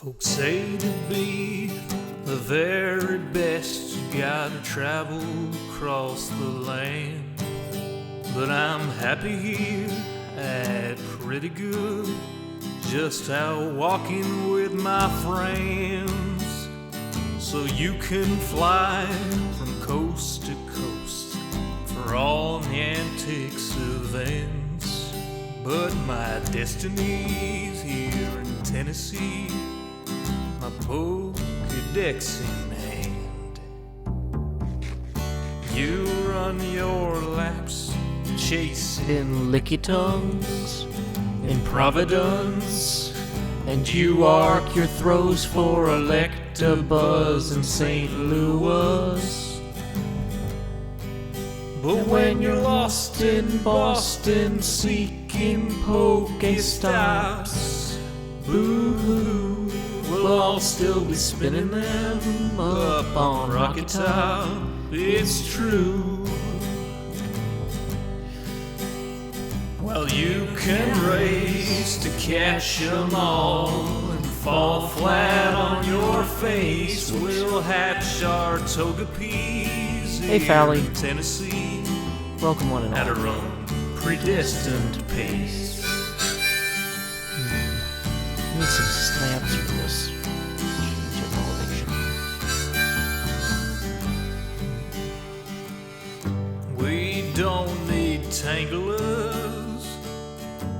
Folks say to be the very best, you gotta travel across the land. But I'm happy here at pretty good, just out walking with my friends. So you can fly from coast to coast for all the antics events. But my destiny's here in Tennessee, my Pokédex in hand. You run your laps chasing licky tongues in Providence, and you arc your throws for Electabuzz in St. Louis. But when you're lost in Boston seeking Pokestops, boo-hoo, we'll all still be spinning them up on Rocket Top. It's true. Well, you can race to catch 'em all and fall flat on your face. We'll hatch our Togepi's here in Tennessee. Welcome one and all. At our own predestined pace. Need some snaps for this change of elevation. We don't need Tanglers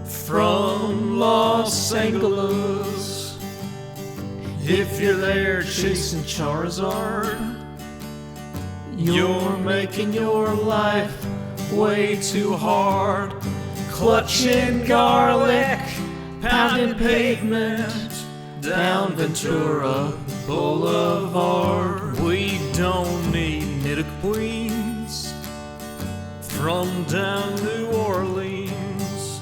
from Los Angeles. If you're there chasing Charizard, you're making your life way too hard. Clutching garlic, pounding pavement down Ventura Boulevard. We don't need Nidoqueens from down New Orleans.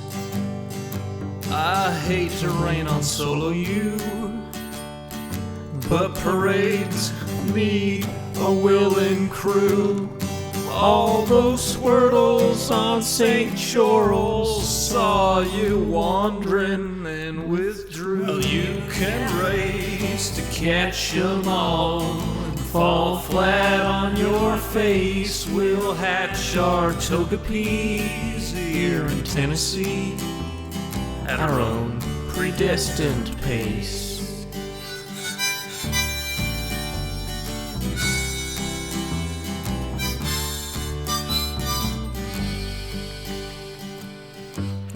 I hate to rain on solo you, but parades need a willing crew. All those Squirtles on St. Chorrels saw you wandering and withdrew. Well, you can race to catch 'em all and fall flat on your face. We'll hatch our Togepi's here in Tennessee at our own predestined pace.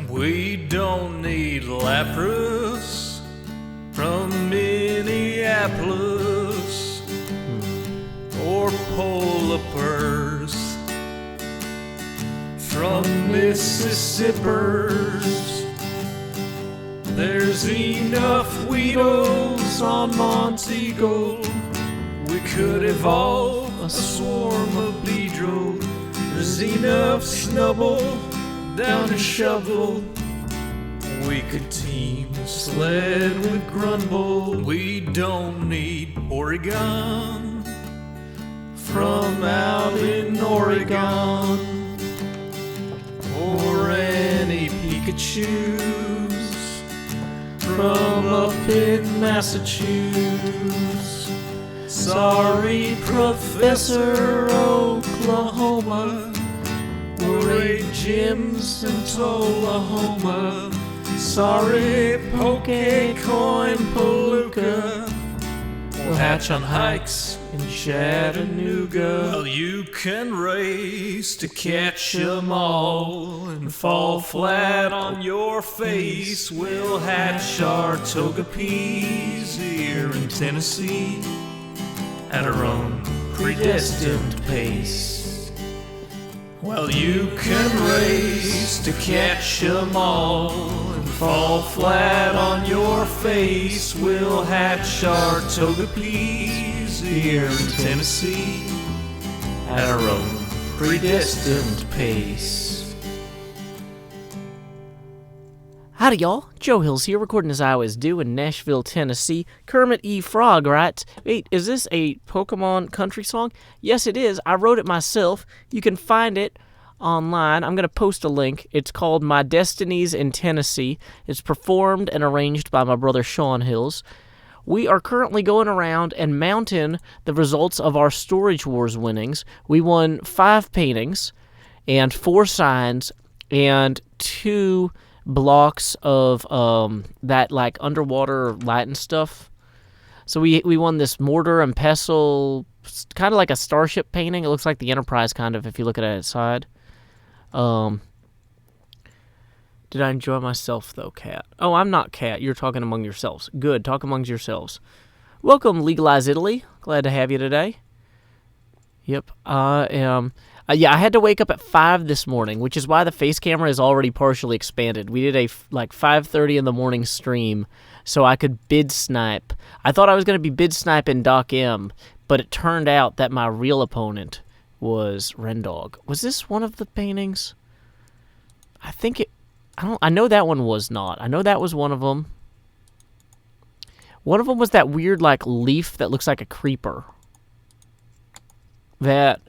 We don't need Lapras from Minneapolis or Polipers from Mississippers. There's enough Weedles on Montego. We could evolve a swarm of Beedrill. There's enough Snubbull down to Shovel. We could team Sled with Grunbull. We don't need Oregon from out in Oregon, or any Pikachus from up in Massachusetts. Sorry, Professor Oklahoma, we're 8 gyms in Tullahoma. Sorry, Pokecoin Palooka, we'll hatch on hikes in Chattanooga. Well, you can race to catch 'em all and fall flat on your face. We'll hatch our Togepi's here in Tennessee at our own predestined pace. Well, you can race to catch 'em all and fall flat on your face. We'll hatch our Togepi's here in Tennessee at our own predestined pace. Howdy, y'all. Joe Hills here, recording as I always do in Nashville, Tennessee. Kermit E. Frog writes, wait, is this a Pokemon country song? Yes, it is. I wrote it myself. You can find it online. I'm going to post a link. It's called My Destinies in Tennessee. It's performed and arranged by my brother Sean Hills. we are currently going around and mounting the results of our Storage Wars winnings. We won 5 paintings and 4 signs and 2 blocks of that like underwater light and stuff. So we won this mortar and pestle, kind of like a starship painting. It looks like the Enterprise kind of if you look at it outside. Did I enjoy myself, though, Cat? Oh, I'm not Cat. You're talking among yourselves. Good. Talk amongst yourselves. Welcome, Legalize Italy. Glad to have you today. Yep, I am. Yeah, I had to wake up at 5 this morning, which is why the face camera is already partially expanded. We did a, 5:30 in the morning stream, so I could bid snipe. I thought I was going to be bid sniping Doc M, but it turned out that my real opponent was Rendog. Was this one of the paintings? I think it... I know that one was not. I know that was one of them. One of them was that weird, like, leaf that looks like a creeper. That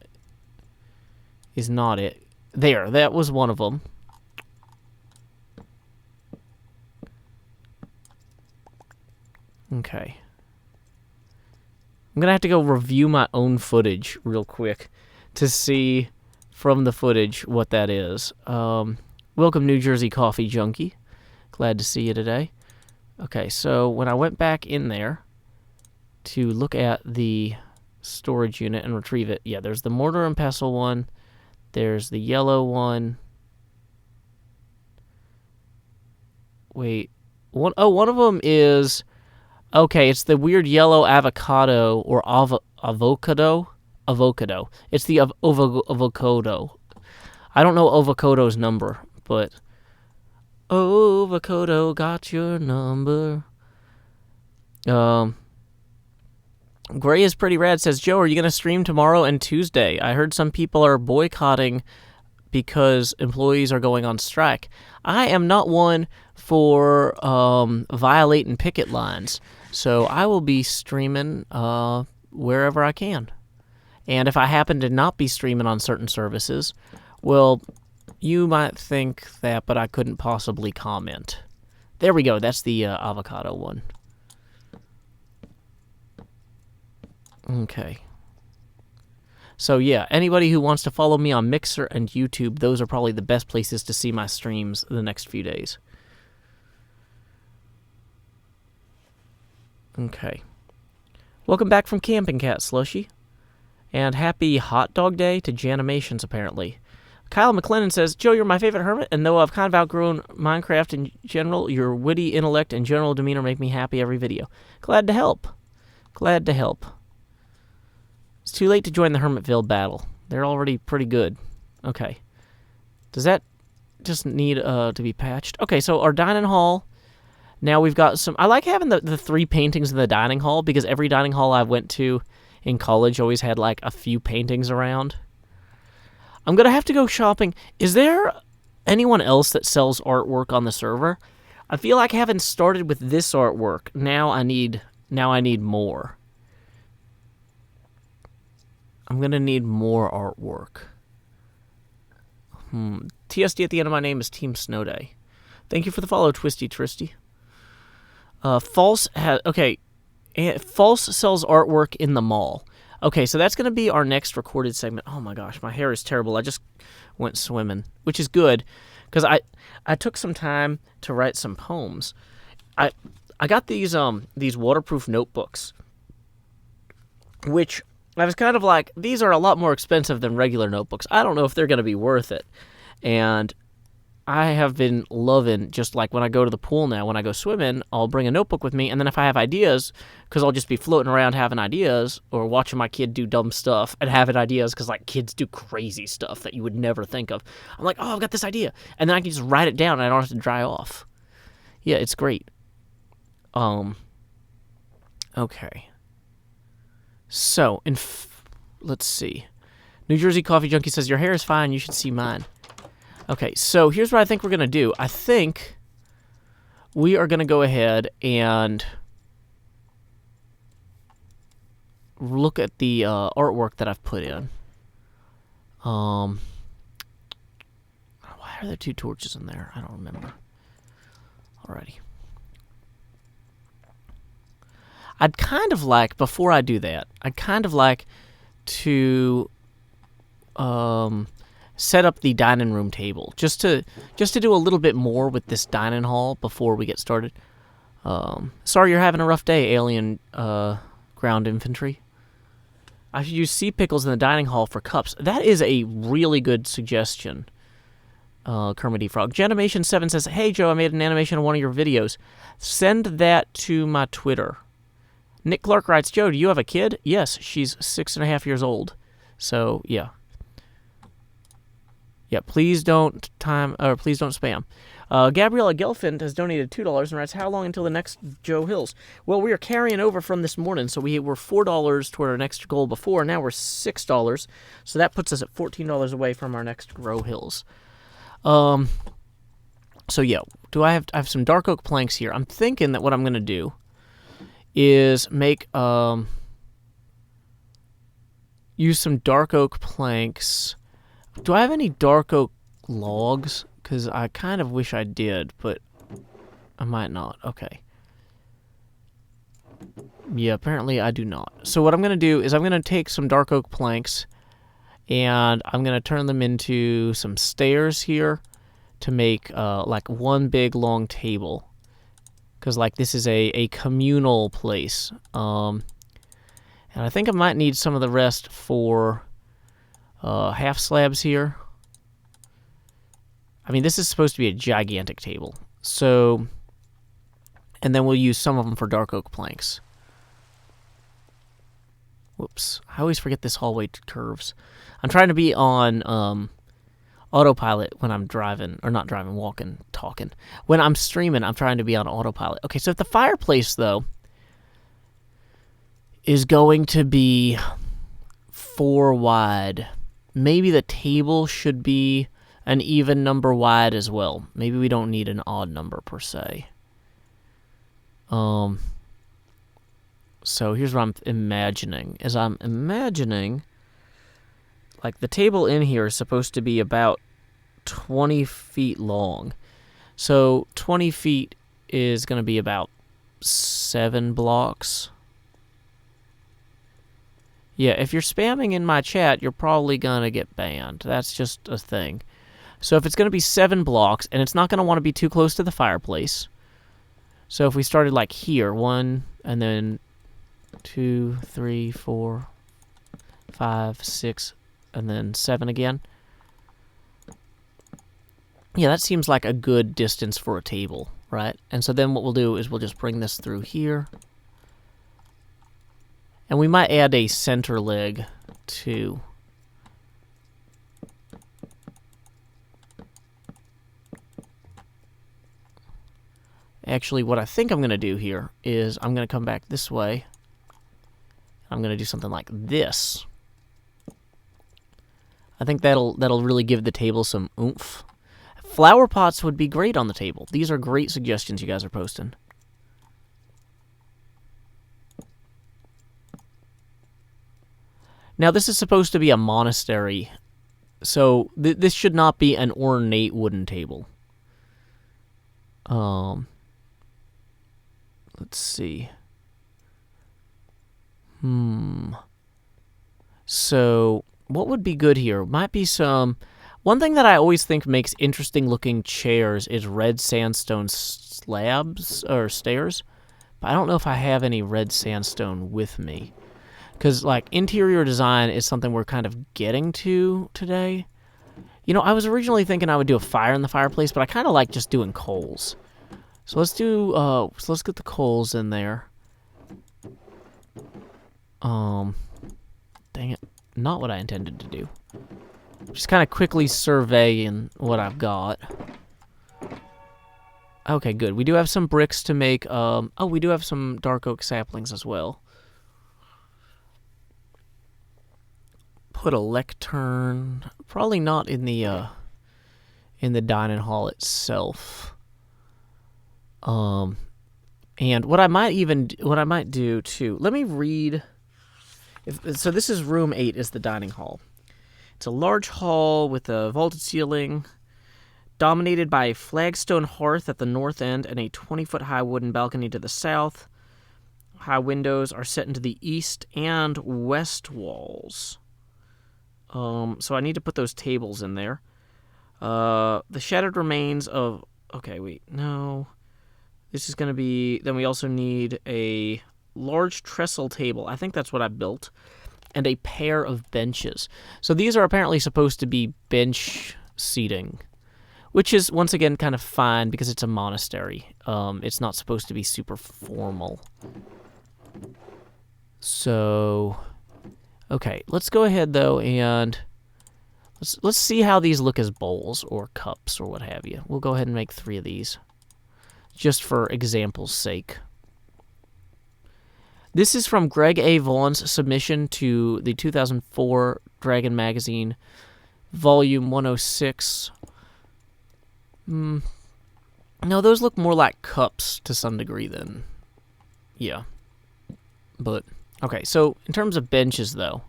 is not it. There, that was one of them. Okay. I'm gonna have to go review my own footage real quick to see from the footage what that is. Welcome, New Jersey Coffee Junkie. Glad to see you today. Okay, so when I went back in there to look at the storage unit and retrieve it, yeah, there's the mortar and pestle one. There's the yellow one. Wait. One of them is... Okay, it's the weird yellow avocado or avocado. Avocado. It's the avocado. I don't know avocado's number, but avocado got your number. Gray is pretty rad says, Joe, are you going to stream tomorrow and Tuesday? I heard some people are boycotting because employees are going on strike. I am not one for violating picket lines, so I will be streaming wherever I can. And if I happen to not be streaming on certain services, well, you might think that, but I couldn't possibly comment. There we go. That's the avocado one. Okay. So yeah, anybody who wants to follow me on Mixer and YouTube, those are probably the best places to see my streams the next few days. Okay. Welcome back from camping, Cat Slushy. And happy Hot Dog Day to Janimations, apparently. Kyle McLennan says, Joe, you're my favorite hermit, and though I've kind of outgrown Minecraft in general, your witty intellect and general demeanor make me happy every video. Glad to help. Glad to help. It's too late to join the Hermitville battle. They're already pretty good. Okay. Does that just need to be patched? Okay, so our dining hall. Now we've got some... I like having the 3 paintings in the dining hall because every dining hall I went to in college always had like a few paintings around. I'm going to have to go shopping. Is there anyone else that sells artwork on the server? I feel like having started with this artwork, now I need more. I'm going to need more artwork. TSD at the end of my name is Team Snowday. Thank you for the follow, Twisty Tristy. False sells artwork in the mall. Okay, so that's going to be our next recorded segment. Oh my gosh, my hair is terrible. I just went swimming, which is good because I took some time to write some poems. I got these waterproof notebooks, which I was kind of like, these are a lot more expensive than regular notebooks. I don't know if they're going to be worth it. And I have been loving, just like when I go to the pool now, when I go swimming, I'll bring a notebook with me, and then if I have ideas, because I'll just be floating around having ideas, or watching my kid do dumb stuff and having ideas, because like kids do crazy stuff that you would never think of. I'm like, oh, I've got this idea, and then I can just write it down, and I don't have to dry off. Yeah, it's great. Okay. So, let's see. New Jersey Coffee Junkie says, your hair is fine, you should see mine. Okay, so here's what I think we're going to do. I think we are going to go ahead and look at the artwork that I've put in. Why are there 2 torches in there? I don't remember. Alrighty. I'd kind of like, before I do that, I'd kind of like to set up the dining room table just to do a little bit more with this dining hall before we get started. Sorry you're having a rough day, alien ground infantry. I should use sea pickles in the dining hall for cups. That is a really good suggestion, Kermit E. Frog. Genimation7 says, hey, Joe, I made an animation of one of your videos. Send that to my Twitter. Nick Clark writes, Joe, do you have a kid? Yes, she's 6.5 years old. So, yeah. Yeah, please don't spam. Gabriella Gelfand has donated $2 and writes, how long until the next Joe Hills? Well, we are carrying over from this morning, so we were $4 toward our next goal before. Now we're $6, so that puts us at $14 away from our next Grow Hills. So yeah, I have some dark oak planks here. I'm thinking that what I'm going to do is make use some dark oak planks. Do I have any dark oak logs? Because I kind of wish I did, but I might not. Okay. Yeah, apparently I do not. So what I'm going to do is I'm going to take some dark oak planks, and I'm going to turn them into some stairs here to make like one big long table. Because like this is a communal place. And I think I might need some of the rest for half slabs here. I mean, this is supposed to be a gigantic table. So, and then we'll use some of them for dark oak planks. Whoops. I always forget this hallway curves. I'm trying to be on autopilot when I'm driving, or not driving, walking, talking. When I'm streaming, I'm trying to be on autopilot. Okay, so if the fireplace, though, is going to be 4 wide, maybe the table should be an even number wide as well. Maybe we don't need an odd number per se. So here's what I'm imagining. I'm imagining like the table in here is supposed to be about 20 feet long. So 20 feet is going to be about 7 blocks. Yeah, if you're spamming in my chat, you're probably going to get banned. That's just a thing. So if it's going to be 7 blocks, and it's not going to want to be too close to the fireplace. So if we started like here, 1, and then 2, 3, 4, 5, 6, and then 7 again. Yeah, that seems like a good distance for a table, right? And so then what we'll do is we'll just bring this through here. And we might add a center leg too. Actually, what I think I'm going to do here is I'm going to come back this way. I'm going to do something like this. I think that'll really give the table some oomph. Flower pots would be great on the table. These are great suggestions you guys are posting. Now, this is supposed to be a monastery, so this should not be an ornate wooden table. Let's see. So, what would be good here? Might be some... One thing that I always think makes interesting-looking chairs is red sandstone slabs, or stairs. But I don't know if I have any red sandstone with me. Because, like, interior design is something we're kind of getting to today. You know, I was originally thinking I would do a fire in the fireplace, but I kind of like just doing coals. So let's do, so let's get the coals in there. Dang it. Not what I intended to do. Just kind of quickly surveying what I've got. Okay, good. We do have some bricks to make, oh, we do have some dark oak saplings as well. Put a lectern, probably not in the dining hall itself. And what I might do too, let me read. So this is room 8 is the dining hall. It's a large hall with a vaulted ceiling, dominated by a flagstone hearth at the north end and a 20-foot high wooden balcony to the south. high windows are set into the east and west walls. So I need to put those tables in there. The shattered remains of... Okay, wait, no. This is going to be... Then we also need a large trestle table. I think that's what I built. And a pair of benches. So these are apparently supposed to be bench seating, which is, once again, kind of fine because it's a monastery. It's not supposed to be super formal. So, okay, let's go ahead, though, and let's see how these look as bowls or cups or what have you. We'll go ahead and make 3 of these, just for example's sake. This is from Greg A. Vaughn's submission to the 2004 Dragon Magazine, Volume 106. No, those look more like cups to some degree then. Yeah. But, okay, so in terms of benches, though,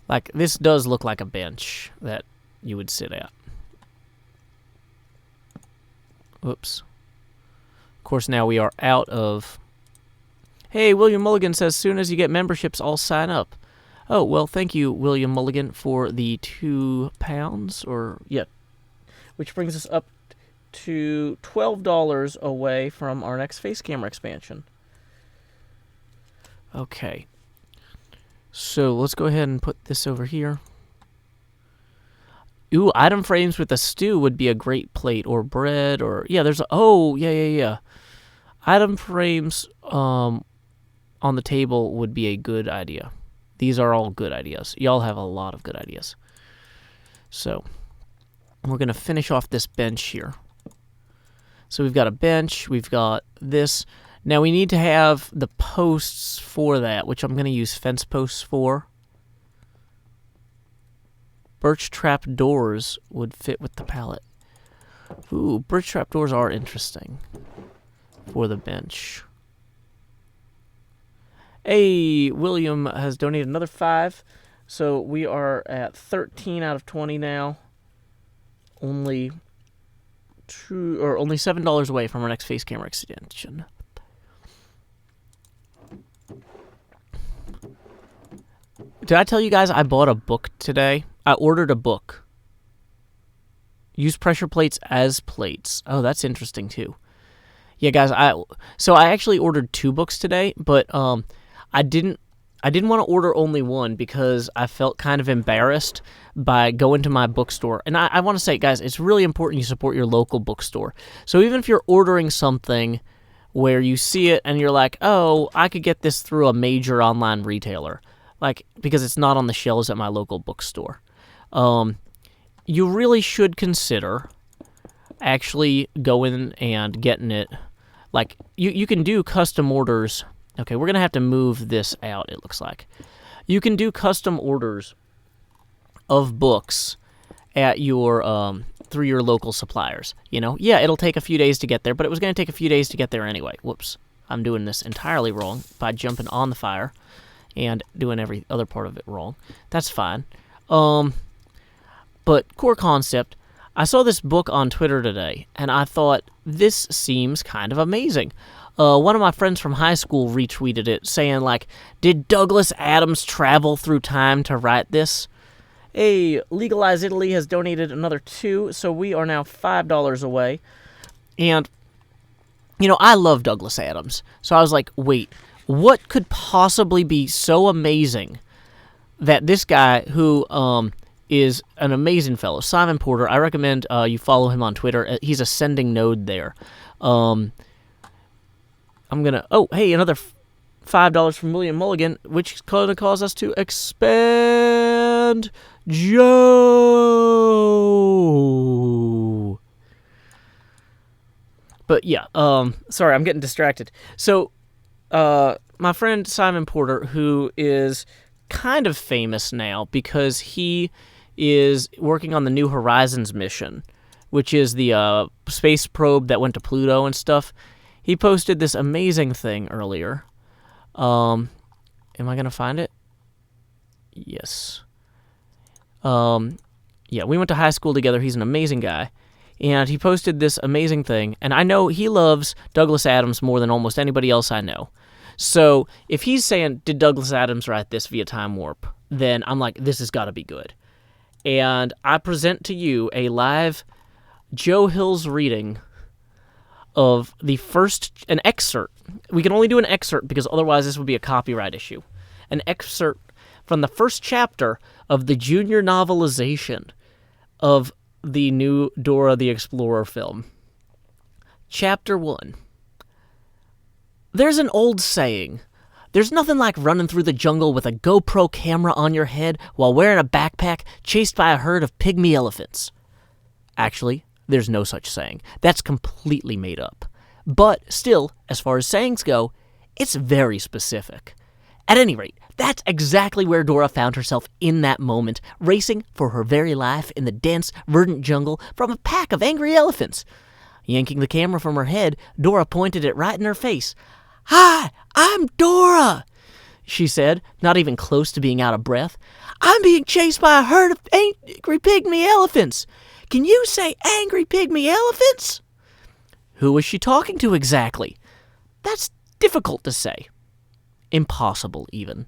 like, this does look like a bench that you would sit at. Whoops. Of course, now we are out of... Hey, William Mulligan says, soon as you get memberships, I'll sign up. Oh, well, thank you, William Mulligan, for the £2, or, yeah, which brings us up to $12 away from our next face camera expansion. Okay. So, let's go ahead and put this over here. Ooh, item frames with a stew would be a great plate, or bread, or, yeah, there's, yeah. Item frames, on the table would be a good idea. These are all good ideas. Y'all have a lot of good ideas. So, we're going to finish off this bench here. So we've got a bench, we've got this. Now we need to have the posts for that, which I'm going to use fence posts for. Birch trap doors would fit with the pallet. Ooh, birch trap doors are interesting for the bench. Hey, William has donated another 5, so we are at 13 out of 20 now. Only $7 away from our next face camera extension. Did I tell you guys I bought a book today? I ordered a book. Use pressure plates as plates. Oh, that's interesting too. Yeah, guys, I actually ordered 2 books today, but I didn't want to order only one because I felt kind of embarrassed by going to my bookstore. And I want to say, guys, it's really important you support your local bookstore. So even if you're ordering something where you see it and you're like, oh, I could get this through a major online retailer, like, because it's not on the shelves at my local bookstore, you really should consider actually going and getting it. Like, you can do custom orders. Okay, we're going to have to move this out, it looks like. You can do custom orders of books at your through your local suppliers. You know, yeah, it'll take a few days to get there, but it was going to take a few days to get there anyway. Whoops. I'm doing this entirely wrong by jumping on the fire and doing every other part of it wrong. That's fine. But core concept, I saw this book on Twitter today, and I thought, this seems kind of amazing. One of my friends from high school retweeted it, saying, like, did Douglas Adams travel through time to write this? Hey, Legalize Italy has donated another 2, so we are now $5 away. And, you know, I love Douglas Adams. So I was like, wait, what could possibly be so amazing that this guy, who is an amazing fellow, Simon Porter, I recommend you follow him on Twitter. He's a sending node there. I'm gonna... Oh, hey, another $5 from William Mulligan, which is going to cause us to expand Joe. But yeah, sorry, I'm getting distracted. So, my friend Simon Porter, who is kind of famous now because he is working on the New Horizons mission, which is the space probe that went to Pluto and stuff. He posted this amazing thing earlier. Am I going to find it? Yes. Yeah, we went to high school together. He's an amazing guy. and he posted this amazing thing, and I know he loves Douglas Adams more than almost anybody else I know. So if he's saying, did Douglas Adams write this via Time Warp, then I'm like, this has got to be good. And I present to you a live Joe Hill's reading of an excerpt. We can only do an excerpt because otherwise this would be a copyright issue. An excerpt from the first chapter of the junior novelization of the new Dora the Explorer film. Chapter 1. There's an old saying, there's nothing like running through the jungle with a GoPro camera on your head while wearing a backpack chased by a herd of pygmy elephants. Actually, there's no such saying. That's completely made up. But still, as far as sayings go, it's very specific. At any rate, that's exactly where Dora found herself in that moment, racing for her very life in the dense, verdant jungle from a pack of angry elephants. Yanking the camera from her head, Dora pointed it right in her face. "Hi, I'm Dora," she said, not even close to being out of breath. "I'm being chased by a herd of angry pygmy elephants. Can you say angry pygmy elephants?" Who was she talking to exactly? That's difficult to say. Impossible, even.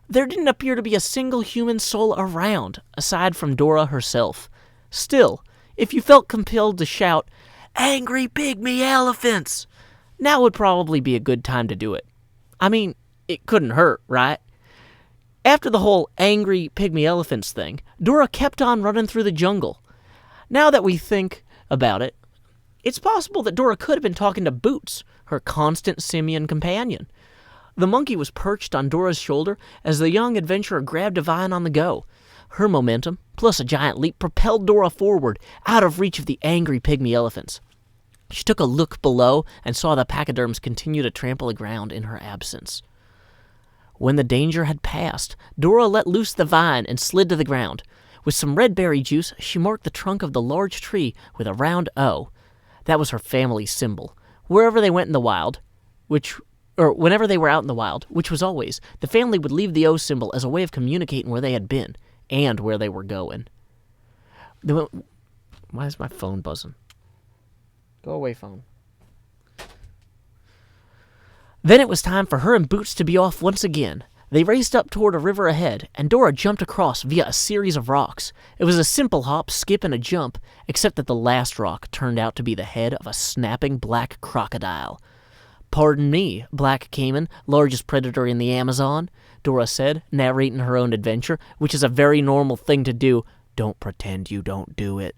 There didn't appear to be a single human soul around, aside from Dora herself. Still, if you felt compelled to shout, "Angry pygmy elephants," now would probably be a good time to do it. I mean, it couldn't hurt, right? After the whole angry pygmy elephants thing, Dora kept on running through the jungle. Now that we think about it, it's possible that Dora could have been talking to Boots, her constant simian companion. The monkey was perched on Dora's shoulder as the young adventurer grabbed a vine on the go. Her momentum, plus a giant leap, propelled Dora forward, out of reach of the angry pygmy elephants. She took a look below and saw the pachyderms continue to trample the ground in her absence. When the danger had passed, Dora let loose the vine and slid to the ground. With some red berry juice, she marked the trunk of the large tree with a round O. That was her family symbol. Wherever they went in the wild, whenever they were out in the wild, which was always, the family would leave the O symbol as a way of communicating where they had been and where they were going. Why is my phone buzzing? Go away, phone. Then it was time for her and Boots to be off once again. They raced up toward a river ahead, and Dora jumped across via a series of rocks. It was a simple hop, skip, and a jump, except that the last rock turned out to be the head of a snapping black crocodile. "Pardon me, Black Caiman, largest predator in the Amazon," Dora said, narrating her own adventure, which is a very normal thing to do. Don't pretend you don't do it.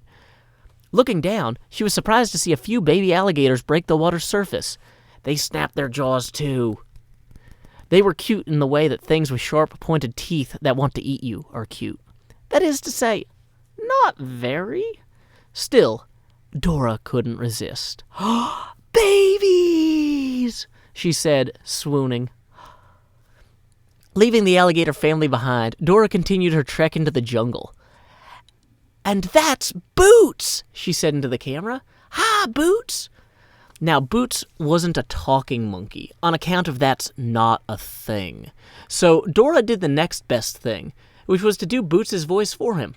Looking down, she was surprised to see a few baby alligators break the water's surface. They snapped their jaws too. They were cute in the way that things with sharp, pointed teeth that want to eat you are cute. That is to say, not very. Still, Dora couldn't resist. "Babies!" she said, swooning. Leaving the alligator family behind, Dora continued her trek into the jungle. "And that's Boots," she said into the camera. "Hi, Boots." Now, Boots wasn't a talking monkey. On account of that's not a thing. So Dora did the next best thing, which was to do Boots' voice for him.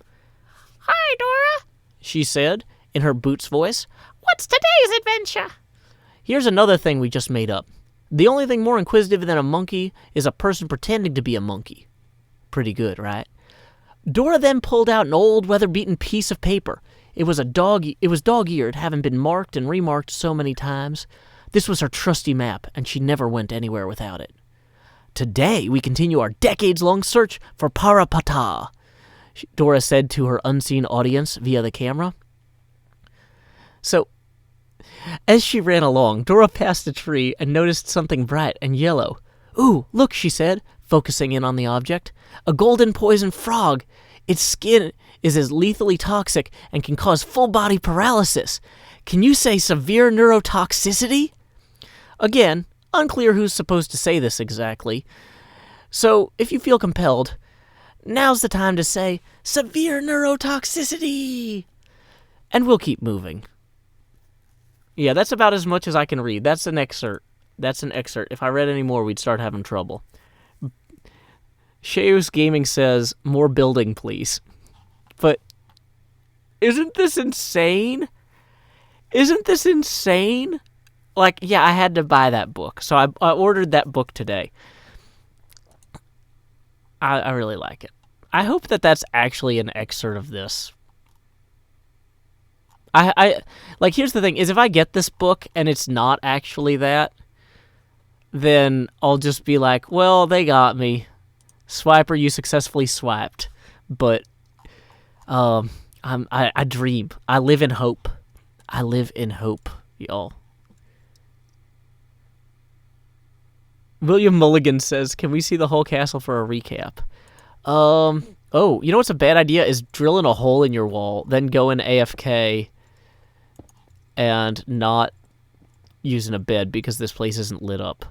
"Hi, Dora," she said, in her Boots voice. "What's today's adventure?" Here's another thing we just made up. The only thing more inquisitive than a monkey is a person pretending to be a monkey. Pretty good, right? Dora then pulled out an old, weather-beaten piece of paper. It was dog-eared, having been marked and remarked so many times. This was her trusty map, and she never went anywhere without it. "Today we continue our decades-long search for Parapata," Dora said to her unseen audience via the camera. So, as she ran along, Dora passed a tree and noticed something bright and yellow. "Ooh, look," she said, focusing in on the object. "A golden poison frog. Its skin is as lethally toxic and can cause full-body paralysis. Can you say severe neurotoxicity?" Again, unclear who's supposed to say this exactly. So, if you feel compelled, now's the time to say, "Severe neurotoxicity!" And we'll keep moving. Yeah, that's about as much as I can read. That's an excerpt. If I read any more, we'd start having trouble. Sheus Gaming says, "More building, please." But isn't this insane? Isn't this insane? Like, yeah, I had to buy that book. So I ordered that book today. I really like it. I hope that that's actually an excerpt of this. I like, here's the thing, is if I get this book and it's not actually that, then I'll just be like, well, they got me. Swiper, you successfully swiped. But I dream. I live in hope. I live in hope, y'all. William Mulligan says, can we see the whole castle for a recap? Oh, you know what's a bad idea is drilling a hole in your wall, then going AFK and not using a bed because this place isn't lit up.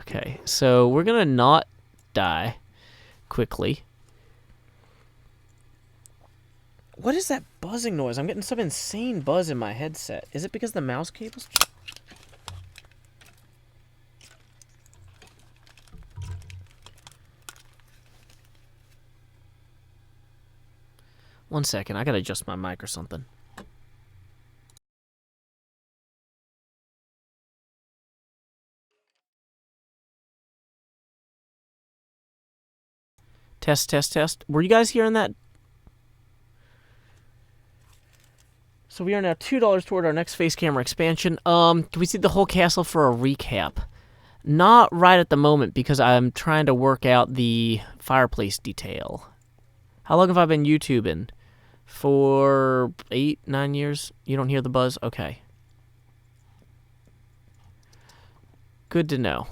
Okay, so we're gonna not die quickly. What is that buzzing noise? I'm getting some insane buzz in my headset. Is it because the mouse cable's... One second, I gotta adjust my mic or something. Test, test, test. Were you guys hearing that? So we are now $2 toward our next face camera expansion. Can we see the whole castle for a recap? Not right at the moment because I'm trying to work out the fireplace detail. How long have I been YouTubing? For 8, 9 years? You don't hear the buzz? Okay. Good to know.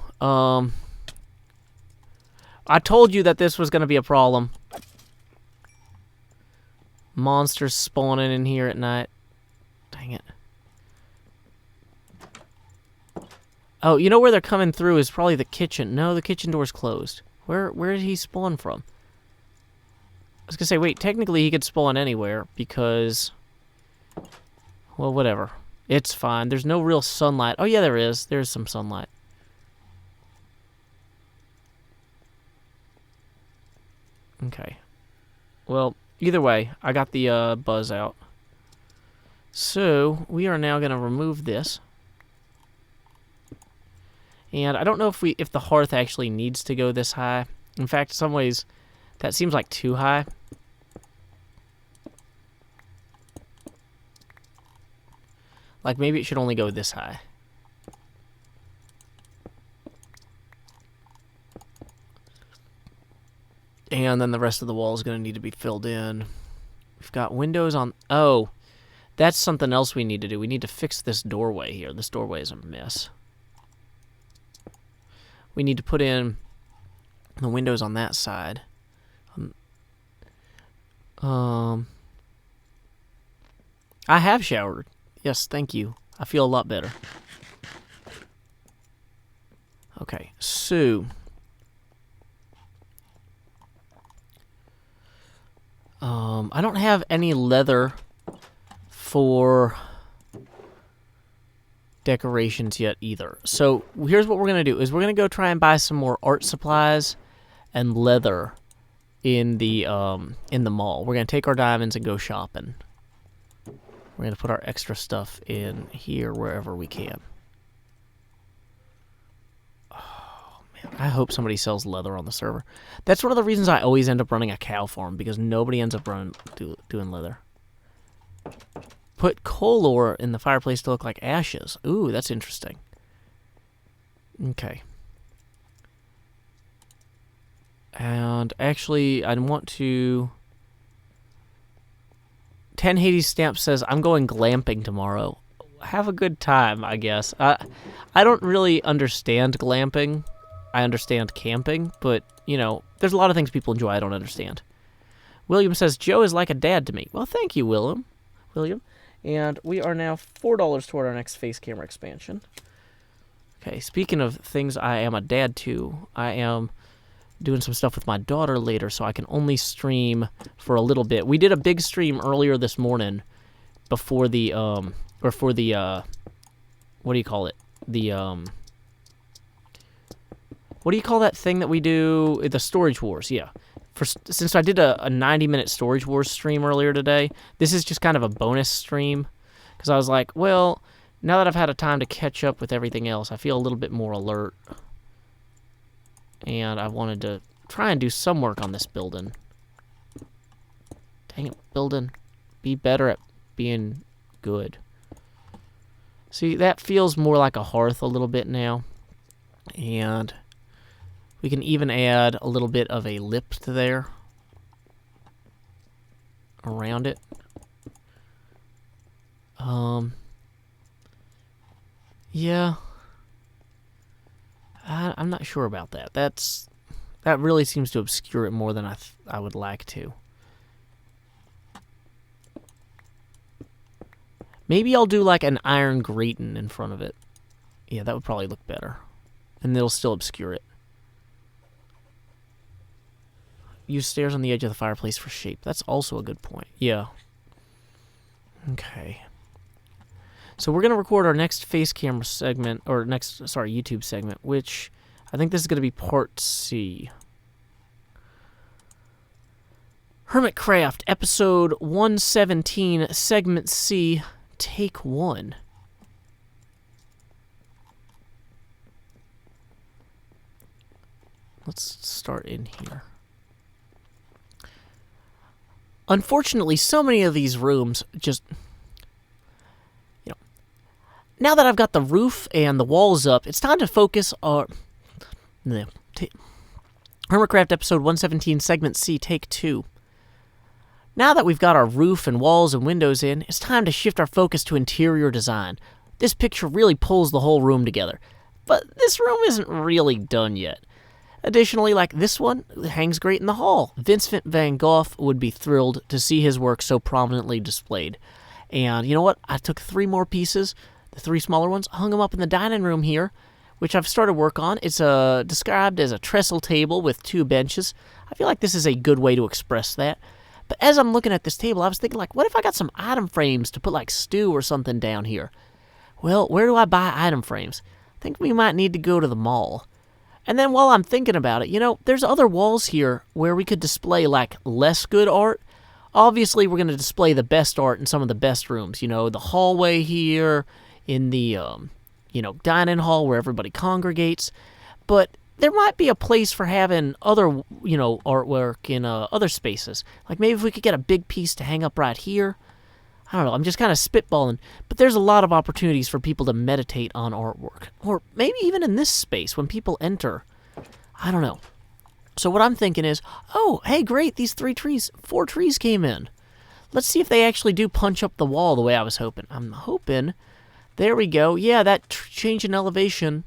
I told you that this was going to be a problem. Monsters spawning in here at night. Dang it. Oh, you know where they're coming through is probably the kitchen. No, the kitchen door's closed. Where did he spawn from? I was gonna say, wait, technically he could spawn anywhere because... Well, whatever. It's fine. There's no real sunlight. Oh, yeah, there is. There's some sunlight. Okay. Well, either way, I got the buzz out. So, we are now going to remove this. And I don't know if the hearth actually needs to go this high. In fact, in some ways, that seems like too high. Like, maybe it should only go this high. And then the rest of the wall is going to need to be filled in. We've got windows on... Oh, that's something else we need to do. We need to fix this doorway here. This doorway is a mess. We need to put in the windows on that side. I have showered. Yes, thank you. I feel a lot better. Okay, so... I don't have any leather for decorations yet either. So here's what we're going to do, is we're going to go try and buy some more art supplies and leather in the mall. We're going to take our diamonds and go shopping. We're going to put our extra stuff in here wherever we can. I hope somebody sells leather on the server. That's one of the reasons I always end up running a cow farm, because nobody ends up doing leather. Put coal ore in the fireplace to look like ashes. Ooh, that's interesting. Okay. And actually, I want to... 10 Hades Stamp says, I'm going glamping tomorrow. Have a good time, I guess. I don't really understand glamping. I understand camping, but, you know, there's a lot of things people enjoy I don't understand. William says, Joe is like a dad to me. Well, thank you, William. And we are now $4 toward our next face camera expansion. Okay, speaking of things I am a dad to, I am doing some stuff with my daughter later, so I can only stream for a little bit. We did a big stream earlier this morning before the, what do you call it? What do you call that thing that we do? The Storage Wars, yeah. since I did a 90-minute Storage Wars stream earlier today, this is just kind of a bonus stream. Because I was like, well, now that I've had a time to catch up with everything else, I feel a little bit more alert. And I wanted to try and do some work on this building. Dang it, building. Be better at being good. See, that feels more like a hearth a little bit now. And we can even add a little bit of a lip to there. Around it. Yeah. I'm not sure about that. That really seems to obscure it more than I would like to. Maybe I'll do like an iron grating in front of it. Yeah, that would probably look better. And it'll still obscure it. Use stairs on the edge of the fireplace for shape. That's also a good point. Yeah. Okay. So we're going to record our next face camera segment, or YouTube segment, which I think this is going to be part C. Hermitcraft, episode 117, segment C, take 1. Let's start in here. Unfortunately, so many of these rooms just... Now that I've got the roof and the walls up, it's time to focus on... Hermitcraft episode 117, segment C, take 2. Now that we've got our roof and walls and windows in, it's time to shift our focus to interior design. This picture really pulls the whole room together. But this room isn't really done yet. Additionally, like this one, it hangs great in the hall. Vincent van Gogh would be thrilled to see his work so prominently displayed. And you know what? I took 3 more pieces, the 3 smaller ones, hung them up in the dining room here, which I've started work on. It's described as a trestle table with 2 benches. I feel like this is a good way to express that. But as I'm looking at this table, I was thinking, like, what if I got some item frames to put, like, stew or something down here? Well, where do I buy item frames? I think we might need to go to the mall. And then while I'm thinking about it, there's other walls here where we could display, like, less good art. Obviously, we're going to display the best art in some of the best rooms. The hallway here, in the, dining hall where everybody congregates. But there might be a place for having other, artwork in other spaces. Like maybe if we could get a big piece to hang up right here. I don't know, I'm just kind of spitballing. But there's a lot of opportunities for people to meditate on artwork. Or maybe even in this space when people enter. I don't know. So what I'm thinking is, oh, hey, great, these 4 trees came in. Let's see if they actually do punch up the wall the way I was hoping. I'm hoping, there we go. Yeah, that change in elevation,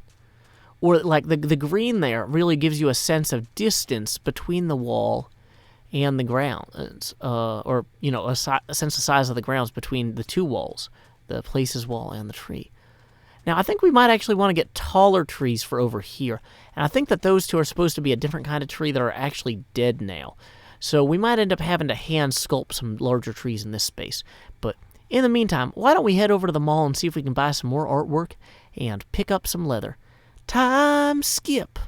or like the green there really gives you a sense of distance between the wall and the ground, or a sense of size of the grounds between the 2 walls, the places wall and the tree. Now I think we might actually want to get taller trees for over here, and I think that those 2 are supposed to be a different kind of tree that are actually dead now. So we might end up having to hand sculpt some larger trees in this space. But in the meantime, why don't we head over to the mall and see if we can buy some more artwork and pick up some leather. Time skip.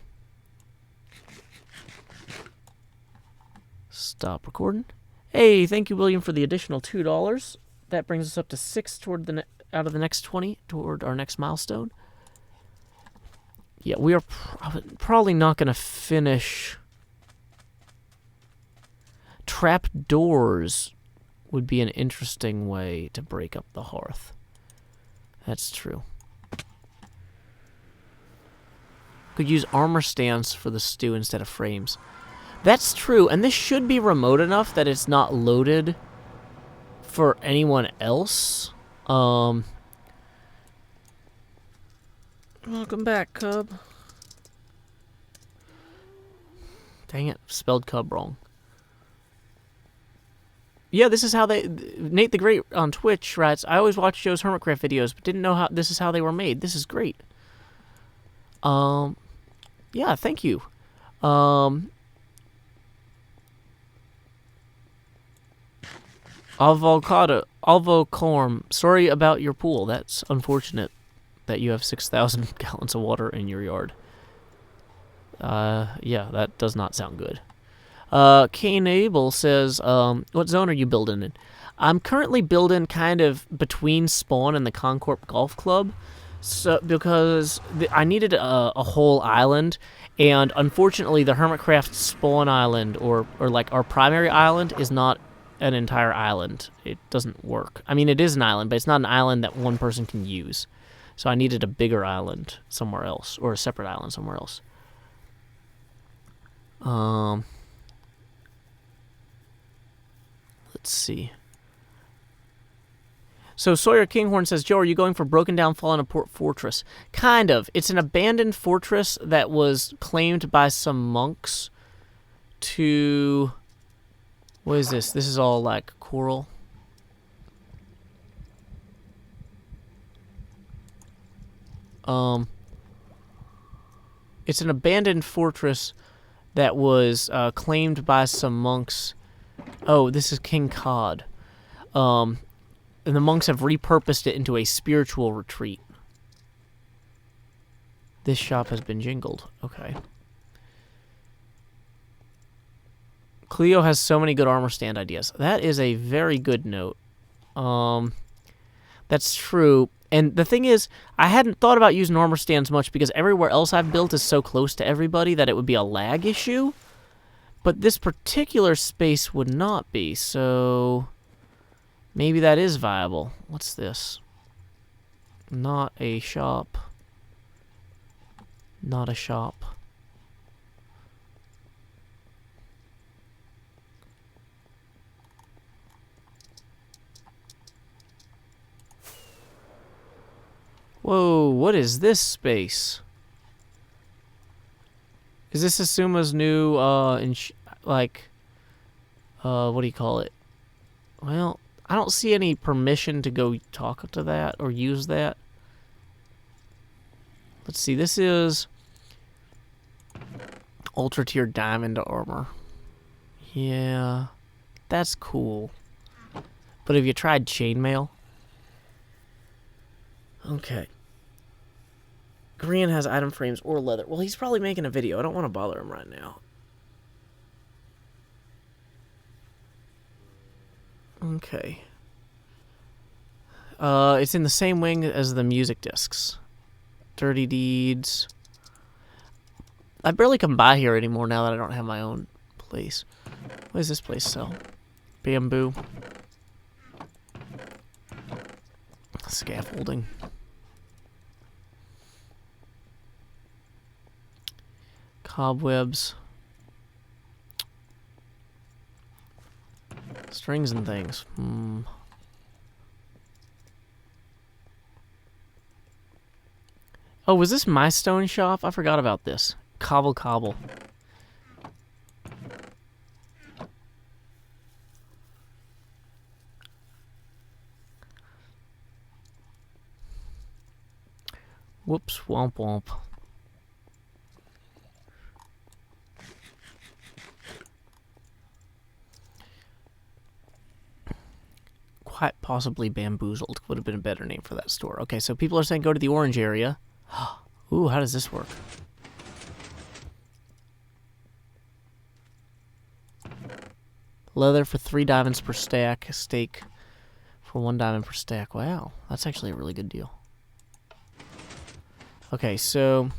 Stop recording. Hey, thank you, William, for the additional $2. That brings us up to 6 out of the next 20 toward our next milestone. Yeah, we are probably not going to finish. Trap doors would be an interesting way to break up the hearth. That's true. Could use armor stands for the stew instead of frames. That's true, and this should be remote enough that it's not loaded for anyone else. Welcome back, Cub. Dang it, spelled Cub wrong. Yeah, this is how Nate the Great on Twitch writes, I always watch Joe's Hermitcraft videos, but didn't know this is how they were made. This is great. Yeah, thank you. Alvocorm, sorry about your pool. That's unfortunate that you have 6,000 gallons of water in your yard. Yeah, that does not sound good. Kane Abel says, what zone are you building in? I'm currently building kind of between Spawn and the Concorp Golf Club, so because I needed a whole island, and unfortunately the Hermitcraft Spawn Island, or like our primary island, is not an entire island. It doesn't work. I mean, it is an island, but it's not an island that one person can use. So I needed a bigger island somewhere else, or a separate island somewhere else. Let's see. So Sawyer Kinghorn says, Joe, are you going for broken down, fallen apart fortress? Kind of. It's an abandoned fortress that was claimed by some monks to... What is this? This is all like coral. It's an abandoned fortress that was claimed by some monks. Oh, this is King Cod. And the monks have repurposed it into a spiritual retreat. This shop has been jingled. Okay. Cleo has so many good armor stand ideas. That is a very good note. That's true. And the thing is, I hadn't thought about using armor stands much because everywhere else I've built is so close to everybody that it would be a lag issue. But this particular space would not be, so maybe that is viable. What's this? Not a shop. Not a shop. Whoa, what is this space? Is this Asuma's new, what do you call it? Well, I don't see any permission to go talk to that or use that. Let's see, this is Ultra Tier Diamond Armor. Yeah, that's cool. But have you tried chainmail? Okay. Korean has item frames or leather. Well, he's probably making a video. I don't want to bother him right now. Okay. It's in the same wing as the music discs. Dirty Deeds. I barely come by here anymore now that I don't have my own place. What does this place sell? Bamboo. Scaffolding. Cobwebs. Strings and things. Oh, was this my stone shop? I forgot about this. Cobble. Whoops, womp. Quite possibly Bamboozled would have been a better name for that store. Okay, so people are saying go to the orange area. Ooh, how does this work? Leather for 3 diamonds per stack. Steak for 1 diamond per stack. Wow, that's actually a really good deal. Okay, so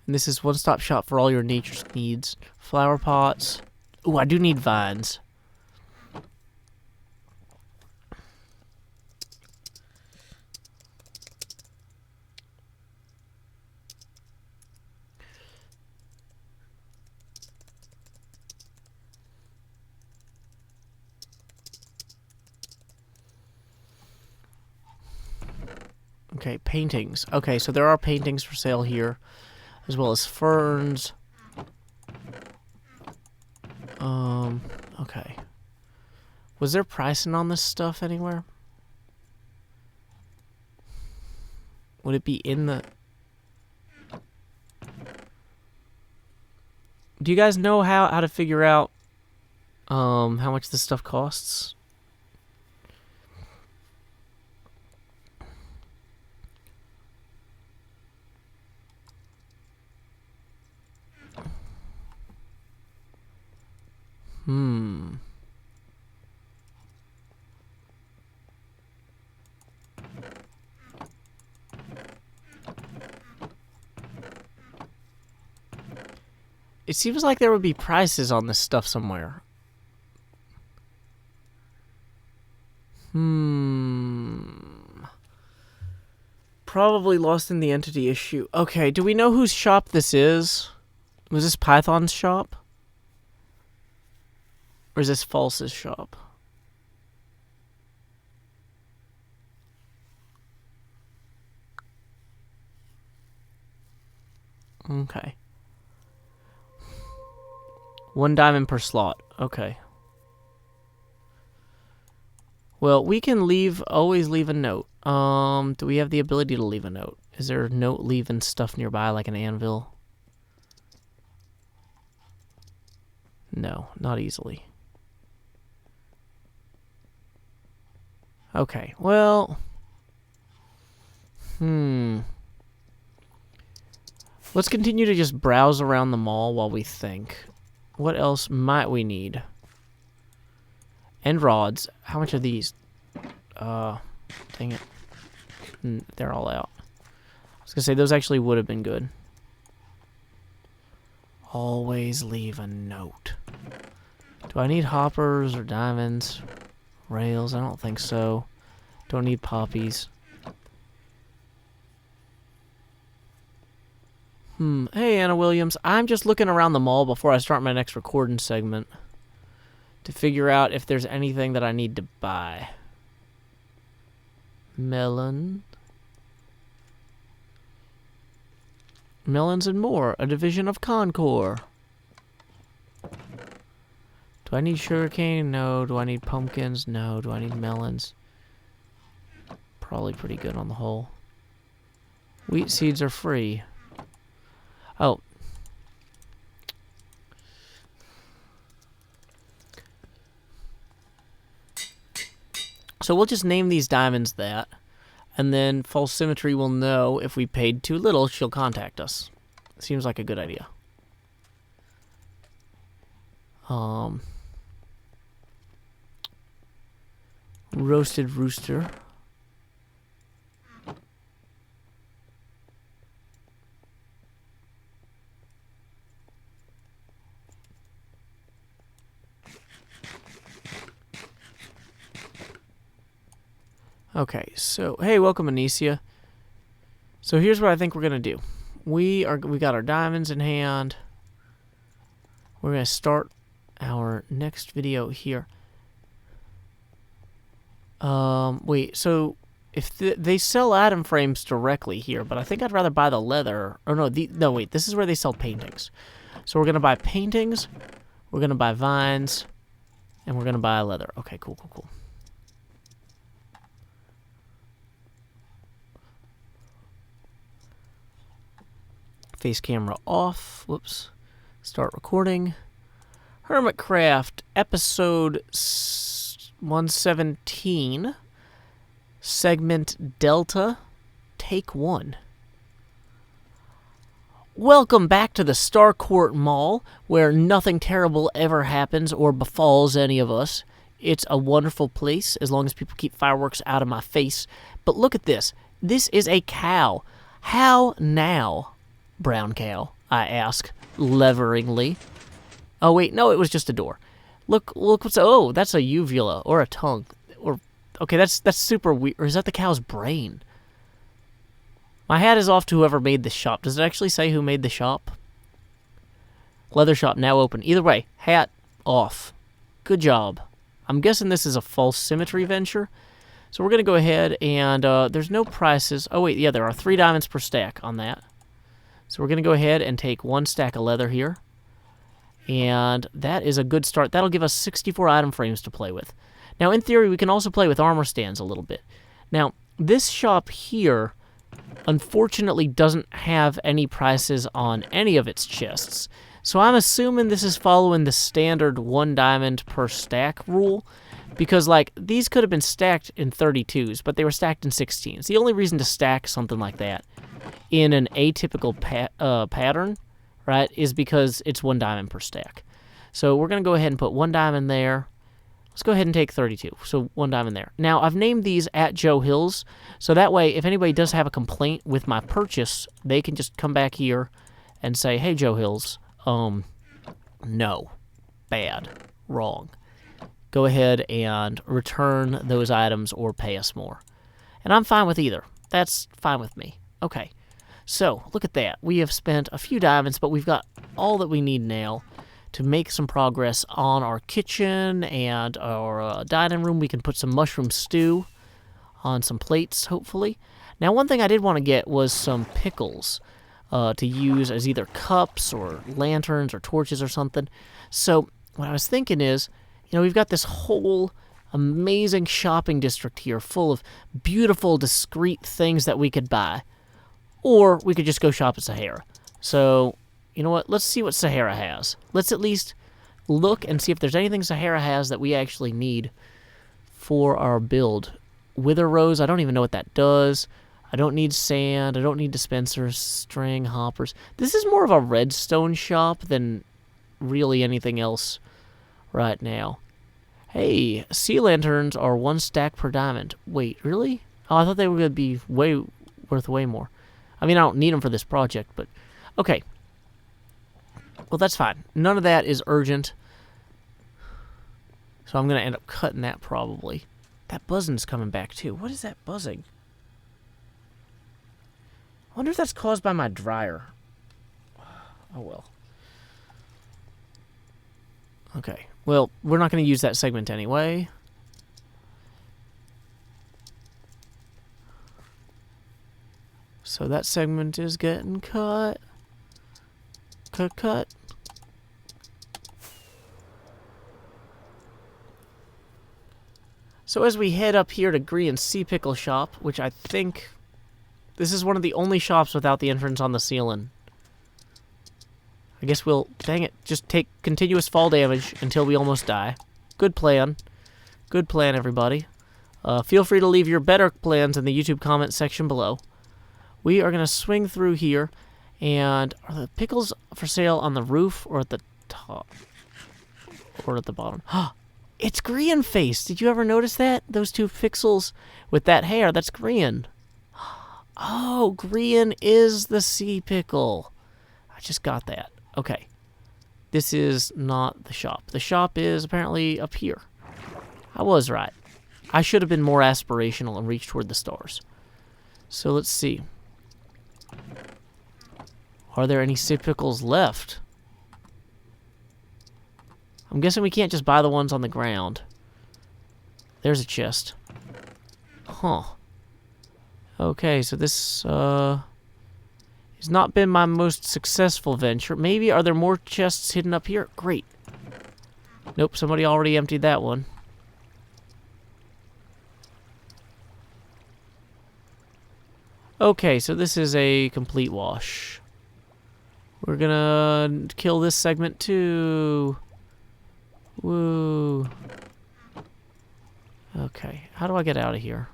this is one-stop shop for all your nature needs. Flower pots. Ooh, I do need vines. Okay, paintings. Okay, so there are paintings for sale here, as well as ferns. Okay. Was there pricing on this stuff anywhere? Would it be in the... Do you guys know how to figure out how much this stuff costs? It seems like there would be prices on this stuff somewhere. Probably lost in the entity issue. Okay, do we know whose shop this is? Was this Python's shop? Or is this False's shop? Okay. 1 diamond per slot. Okay. Well, we can always leave a note. Do we have the ability to leave a note? Is there a note leaving stuff nearby, like an anvil? No, not easily. Okay, well... Let's continue to just browse around the mall while we think. What else might we need? End rods. How much are these? Dang it. They're all out. I was gonna say, those actually would have been good. Always leave a note. Do I need hoppers or diamonds? Rails? I don't think so. Don't need poppies. Hey, Anna Williams. I'm just looking around the mall before I start my next recording segment to figure out if there's anything that I need to buy. Melon. Melons and more. A division of Concord. Do I need sugarcane? No. Do I need pumpkins? No. Do I need melons? Probably pretty good on the whole. Wheat seeds are free. Oh. So we'll just name these diamonds that, and then False Symmetry will know if we paid too little, she'll contact us. Seems like a good idea. Roasted rooster. Okay, so hey, welcome Anicia. So here's what I think we're gonna do. We got our diamonds in hand. We're gonna start our next video here. Wait, so if they sell item frames directly here, but I think I'd rather buy the leather. Or no, wait, this is where they sell paintings. So we're gonna buy paintings, we're gonna buy vines, and we're gonna buy leather. Okay, cool. Face camera off. Whoops. Start recording. Hermitcraft, episode 117, segment Delta, take 1. Welcome back to the Starcourt Mall, where nothing terrible ever happens or befalls any of us. It's a wonderful place, as long as people keep fireworks out of my face. But look at this. This is a cow. How now, brown cow? I ask, leveringly. Oh, wait, no, it was just a door. Look, oh, that's a uvula, or a tongue. Okay, that's super weird. Or is that the cow's brain? My hat is off to whoever made the shop. Does it actually say who made the shop? Leather shop now open. Either way, hat off. Good job. I'm guessing this is a false symmetry venture. So we're going to go ahead and there's no prices. Oh, wait, yeah, there are 3 diamonds per stack on that. So we're going to go ahead and take 1 stack of leather here. And that is a good start. That'll give us 64 item frames to play with. Now, in theory, we can also play with armor stands a little bit. Now, this shop here, unfortunately, doesn't have any prices on any of its chests. So I'm assuming this is following the standard 1 diamond per stack rule. Because, like, these could have been stacked in 32s, but they were stacked in 16s. The only reason to stack something like that in an atypical pattern, right, is because it's 1 diamond per stack. So we're going to go ahead and put 1 diamond there. Let's go ahead and take 32. So 1 diamond there. Now, I've named these at Joe Hills. So that way, if anybody does have a complaint with my purchase, they can just come back here and say, hey, Joe Hills, no, bad, wrong. Go ahead and return those items or pay us more. And I'm fine with either. That's fine with me. Okay. So, look at that. We have spent a few diamonds, but we've got all that we need now to make some progress on our kitchen and our dining room. We can put some mushroom stew on some plates, hopefully. Now, one thing I did want to get was some pickles to use as either cups or lanterns or torches or something. So, what I was thinking is, we've got this whole amazing shopping district here full of beautiful, discreet things that we could buy. Or we could just go shop at Sahara. So, you know what? Let's see what Sahara has. Let's at least look and see if there's anything Sahara has that we actually need for our build. Wither Rose, I don't even know what that does. I don't need sand. I don't need dispensers, string, hoppers. This is more of a redstone shop than really anything else right now. Hey, sea lanterns are 1 stack per diamond. Wait, really? Oh, I thought they were going to be worth way more. I mean, I don't need them for this project, but okay. Well, that's fine. None of that is urgent. So I'm going to end up cutting that probably. That buzzing's coming back too. What is that buzzing? I wonder if that's caused by my dryer. Oh, well. Okay. Well, we're not going to use that segment anyway. So that segment is getting cut. Cut. So as we head up here to Grian's Sea Pickle Shop, which I think this is one of the only shops without the entrance on the ceiling. I guess we'll, dang it, just take continuous fall damage until we almost die. Good plan. Good plan, everybody. Feel free to leave your better plans in the YouTube comment section below. We are going to swing through here, and are the pickles for sale on the roof or at the top? Or at the bottom? It's Grian face. Did you ever notice that? Those 2 pixels with that hair, that's Grian. Oh, Grian is the sea pickle. I just got that. Okay. This is not the shop. The shop is apparently up here. I was right. I should have been more aspirational and reached toward the stars. So let's see. Are there any sea pickles left? I'm guessing we can't just buy the ones on the ground. There's a chest. Huh. Okay, so this has not been my most successful venture. Maybe, are there more chests hidden up here? Great. Nope, somebody already emptied that one. Okay, so this is a complete wash. We're gonna kill this segment too. Woo. Okay, how do I get out of here?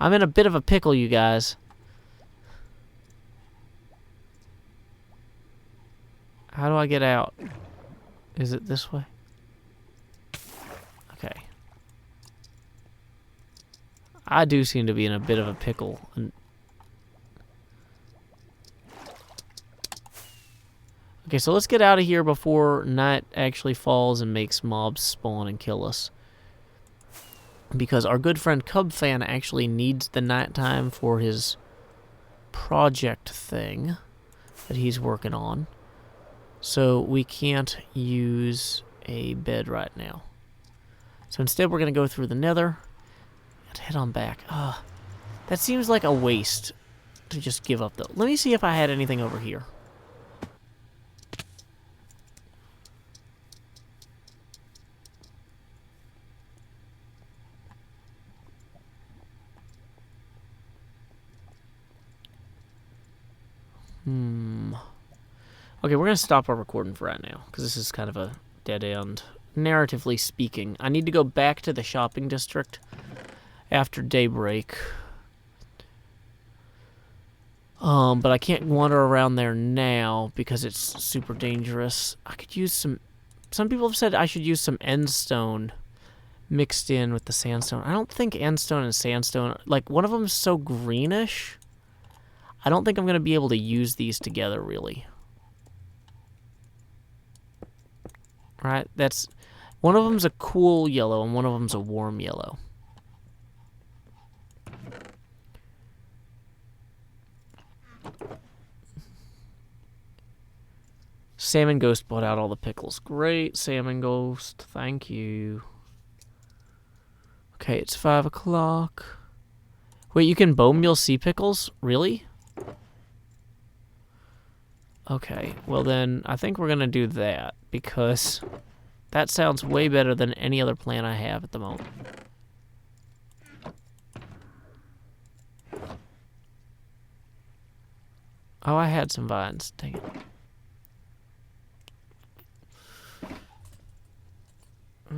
I'm in a bit of a pickle, you guys. How do I get out? Is it this way? Okay. I do seem to be in a bit of a pickle. Okay, so let's get out of here before night actually falls and makes mobs spawn and kill us. Because our good friend Cubfan actually needs the nighttime for his project thing that he's working on. So we can't use a bed right now. So instead we're going to go through the nether and head on back. That seems like a waste to just give up though. Let me see if I had anything over here. Okay, we're going to stop our recording for right now, because this is kind of a dead end, narratively speaking. I need to go back to the shopping district after daybreak. But I can't wander around there now because it's super dangerous. I could use some people have said I should use some endstone mixed in with the sandstone. I don't think endstone and sandstone, like one of them is so greenish. I don't think I'm going to be able to use these together really. Right? That's one of them's a cool yellow and one of them's a warm yellow. Salmon Ghost bought out all the pickles. Great, Salmon Ghost. Thank you. Okay, it's 5 o'clock. Wait, you can bone meal sea pickles? Really? Okay, well then, I think we're gonna do that, because that sounds way better than any other plan I have at the moment. Oh, I had some vines. Dang it.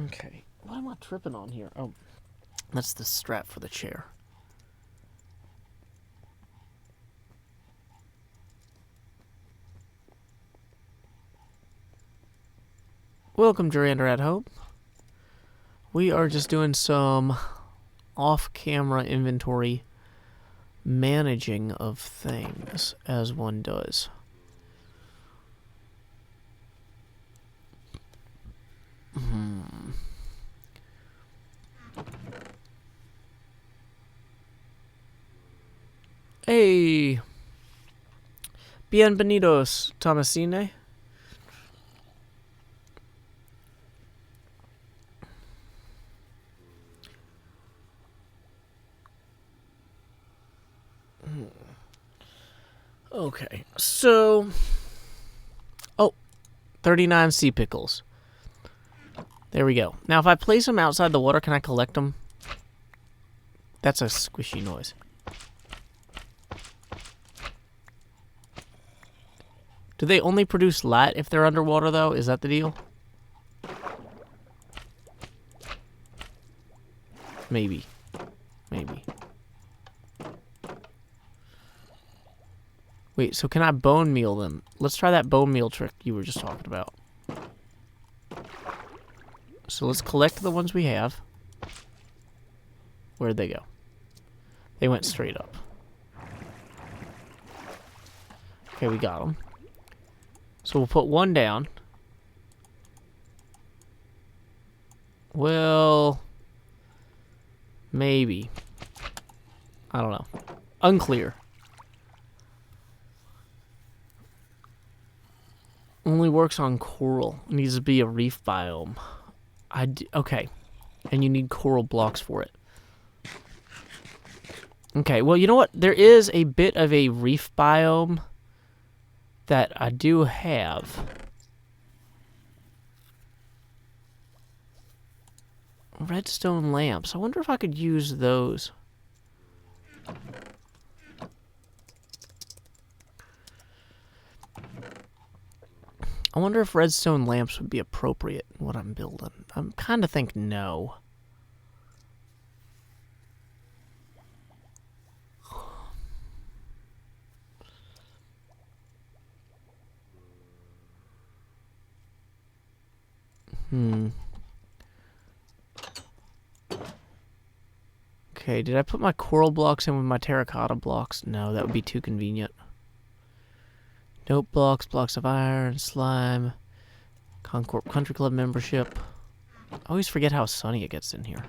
Okay, what am I tripping on here? Oh, that's the strap for the chair. Welcome, Jurander at Home. We are just doing some off-camera inventory managing of things, as one does. Hey! Bienvenidos, Tomasine. Okay, so... Oh, 39 sea pickles. There we go. Now, if I place them outside the water, can I collect them? That's a squishy noise. Do they only produce light if they're underwater, though? Is that the deal? Maybe. Maybe. Wait, so can I bone meal them? Let's try that bone meal trick you were just talking about. So let's collect the ones we have. Where'd they go? They went straight up. Okay, we got them. So we'll put one down. Well, maybe. I don't know. Unclear. Only works on coral. Needs to be a reef biome. Okay. And you need coral blocks for it. Okay, well, you know what? There is a bit of a reef biome that I do have. Redstone lamps. I wonder if I could use those. I wonder if redstone lamps would be appropriate in what I'm building. I'm kind of think no. Okay, did I put my coral blocks in with my terracotta blocks? No, that would be too convenient. Nope, blocks of iron, slime, Concord Country Club membership. I always forget how sunny it gets in here.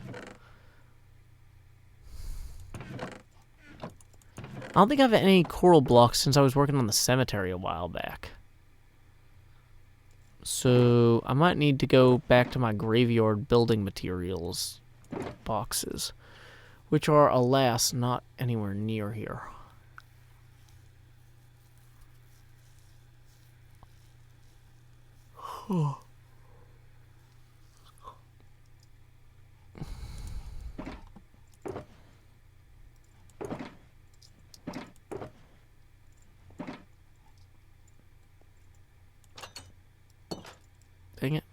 I don't think I have any coral blocks since I was working on the cemetery a while back. So I might need to go back to my graveyard building materials boxes, which are, alas, not anywhere near here. Dang it.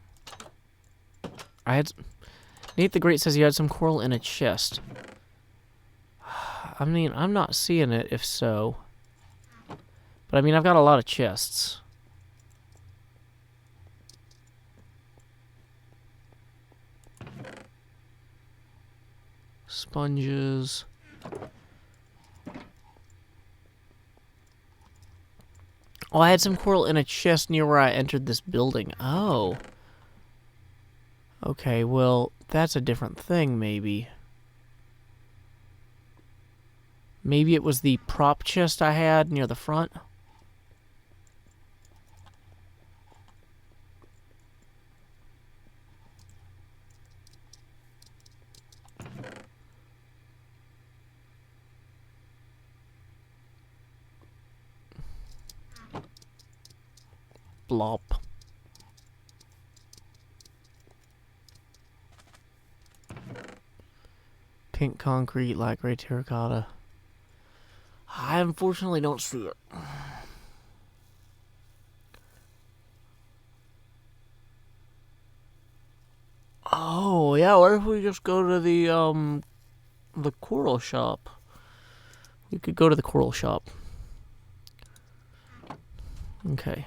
Nate the Great says you had some coral in a chest. I mean, I'm not seeing it, if so. But I mean, I've got a lot of chests. Sponges. Oh, I had some coral in a chest near where I entered this building. Oh. Okay, well, that's a different thing, maybe. Maybe it was the prop chest I had near the front. Blop. Pink concrete, light gray terracotta. I unfortunately don't see it. Oh, yeah, what if we just go to the coral shop? We could go to the coral shop. Okay.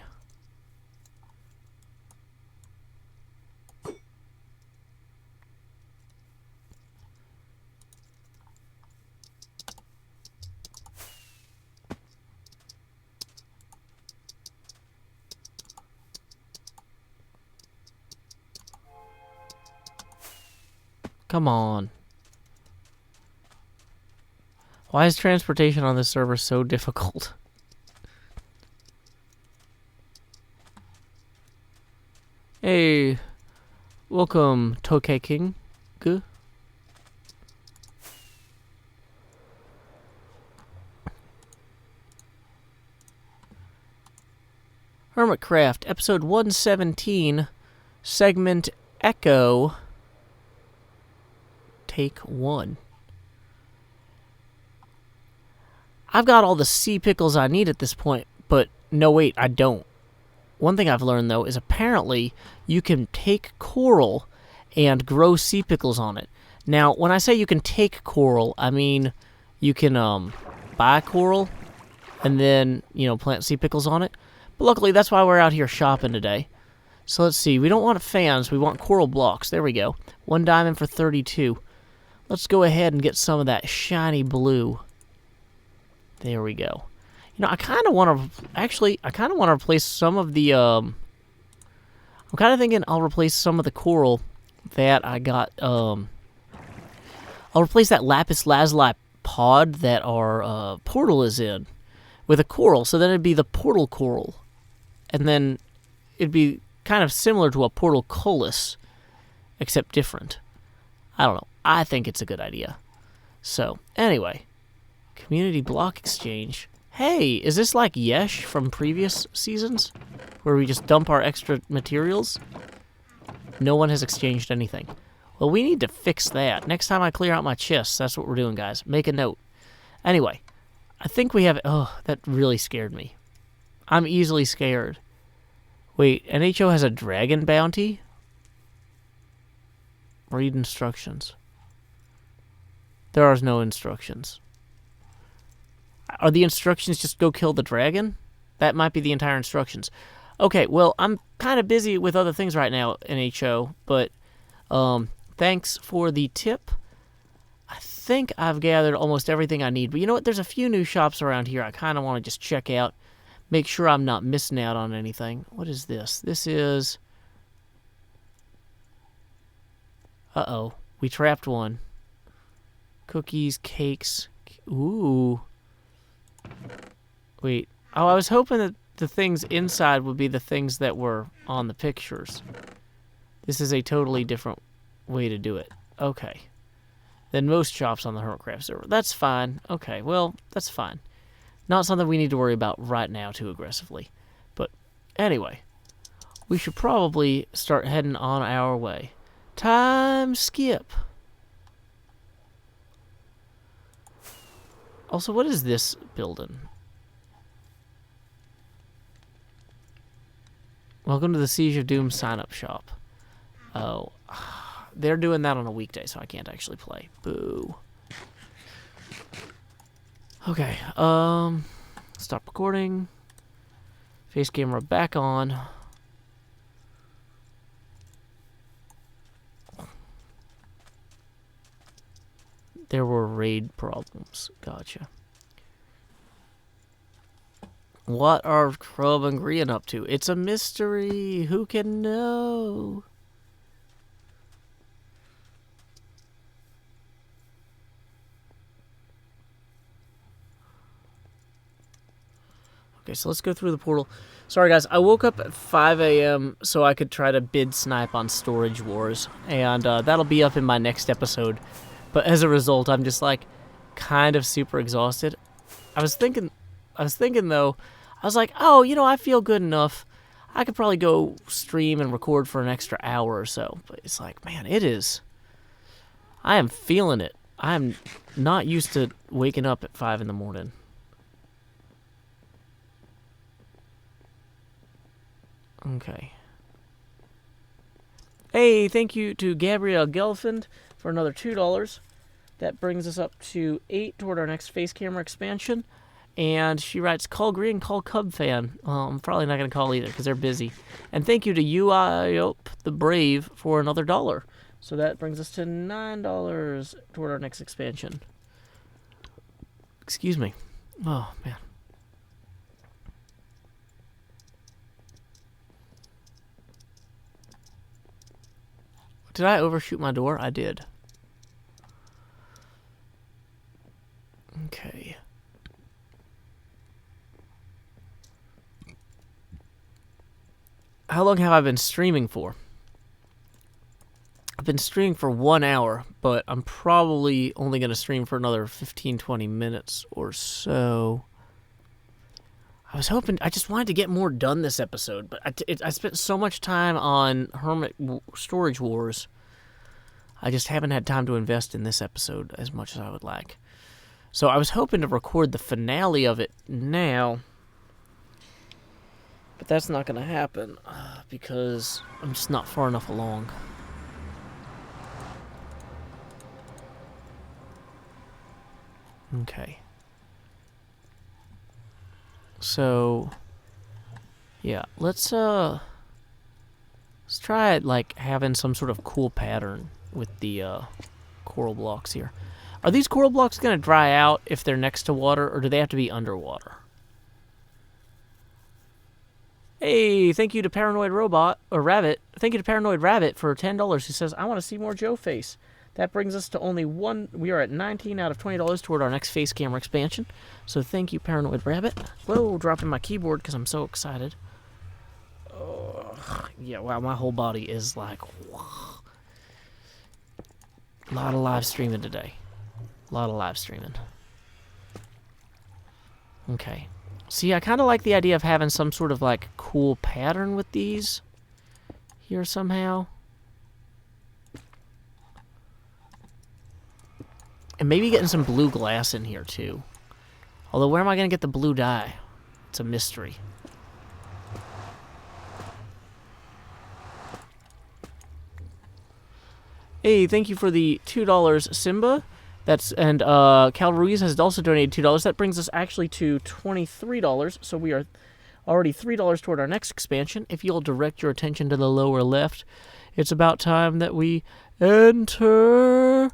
Come on. Why is transportation on this server so difficult? Hey, welcome, Tokay King. Good. Hermitcraft, episode 117, segment Echo. Take 1. I've got all the sea pickles I need at this point, but no, wait, I don't. One thing I've learned, though, is apparently you can take coral and grow sea pickles on it. Now, when I say you can take coral, I mean you can buy coral and then, plant sea pickles on it. But luckily, that's why we're out here shopping today. So let's see. We don't want fans. We want coral blocks. There we go. 1 diamond for 32. Let's go ahead and get some of that shiny blue. There we go. I kind of want to... Actually, I kind of want to replace some of the... I'm kind of thinking I'll replace some of the coral that I got... I'll replace that lapis lazuli pod that our portal is in with a coral. So then it'd be the portal coral. And then it'd be kind of similar to a portal collis, except different. I don't know. I think it's a good idea. So, anyway. Community block exchange. Hey, is this like Yesh from previous seasons? Where we just dump our extra materials? No one has exchanged anything. Well, we need to fix that. Next time I clear out my chests, that's what we're doing, guys. Make a note. Anyway, I think we have... Oh, that really scared me. I'm easily scared. Wait, NHO has a dragon bounty? Read instructions. There are no instructions. Are the instructions just go kill the dragon? That might be the entire instructions. Okay, well, I'm kind of busy with other things right now, NHO, but thanks for the tip. I think I've gathered almost everything I need, but you know what? There's a few new shops around here I kind of want to just check out, make sure I'm not missing out on anything. What is this? This is... Uh-oh. We trapped one. Cookies, cakes. Ooh. Wait. Oh, I was hoping that the things inside would be the things that were on the pictures. This is a totally different way to do it. Okay. Than most shops on the Hermitcraft server. That's fine. Okay, well, that's fine. Not something we need to worry about right now too aggressively. But anyway, we should probably start heading on our way. Time skip. Also, what is this building? Welcome to the Siege of Doom sign-up shop. Oh, they're doing that on a weekday, so I can't actually play. Boo. Okay, stop recording. Face camera back on. There were raid problems. Gotcha. What are Crub and Grian up to? It's a mystery. Who can know? Okay, so let's go through the portal. Sorry, guys. I woke up at 5 a.m. so I could try to bid snipe on Storage Wars. And that'll be up in my next episode. But as a result, I'm just, like, kind of super exhausted. I was thinking, though, I was like, oh, you know, I feel good enough. I could probably go stream and record for an extra hour or so. But it's like, man, it is. I am feeling it. I am not used to waking up at 5 in the morning. Okay. Hey, thank you to Gabrielle Gelfand for another $2. That brings us up to 8 toward our next face camera expansion. And she writes, call Green, call Cub fan. I'm probably not going to call either because they're busy. And thank you to Uiop the Brave for another $1. So that brings us to $9 toward our next expansion. Excuse me. Oh, man. Did I overshoot my door? I did. Okay. How long have I been streaming for? I've been streaming for 1 hour, but I'm probably only going to stream for another 15-20 minutes or so. I just wanted to get more done this episode, but I spent so much time on Storage Wars. I just haven't had time to invest in this episode as much as I would like. So I was hoping to record the finale of it now, but that's not going to happen because I'm just not far enough along. Okay. So, yeah, let's try like having some sort of cool pattern with the coral blocks here. Are these coral blocks going to dry out if they're next to water, or do they have to be underwater? Hey, thank you to Paranoid Rabbit. Thank you to Paranoid Rabbit for $10. He says, I want to see more Joe face. That brings us to only one. We are at 19 out of $20 toward our next face camera expansion. So thank you, Paranoid Rabbit. Whoa, dropping my keyboard because I'm so excited. Yeah, wow, my whole body is like, whoa. A lot of live streaming today. A lot of live streaming. Okay. See, I kind of like the idea of having some sort of like cool pattern with these here somehow. And maybe getting some blue glass in here, too. Although, where am I going to get the blue dye? It's a mystery. Hey, thank you for the $2, Simba. And Cal Ruiz has also donated $2. That brings us actually to $23. So we are already $3 toward our next expansion. If you'll direct your attention to the lower left, it's about time that we enter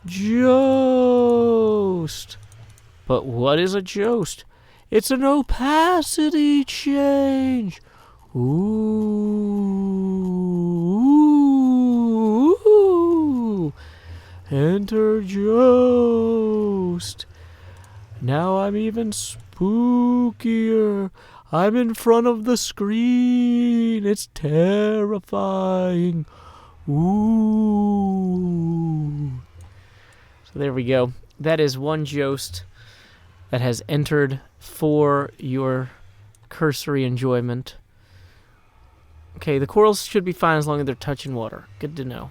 Joust. But what is a Joust? It's an opacity change. Ooh. Enter Joust. Now I'm even spookier. I'm in front of the screen. It's terrifying. Ooh. So there we go. That is one Joust that has entered for your cursory enjoyment. Okay, the corals should be fine as long as they're touching water. Good to know.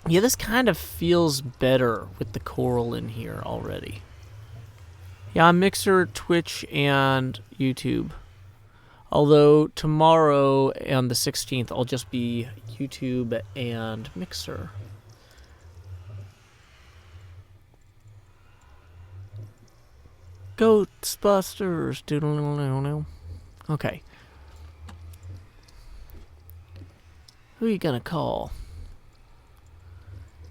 Yeah, this kind of feels better with the coral in here already. Yeah, I'm Mixer, Twitch, and YouTube. Although tomorrow on the 16th, I'll just be YouTube and Mixer. Ghostbusters. Okay. Who are you gonna call?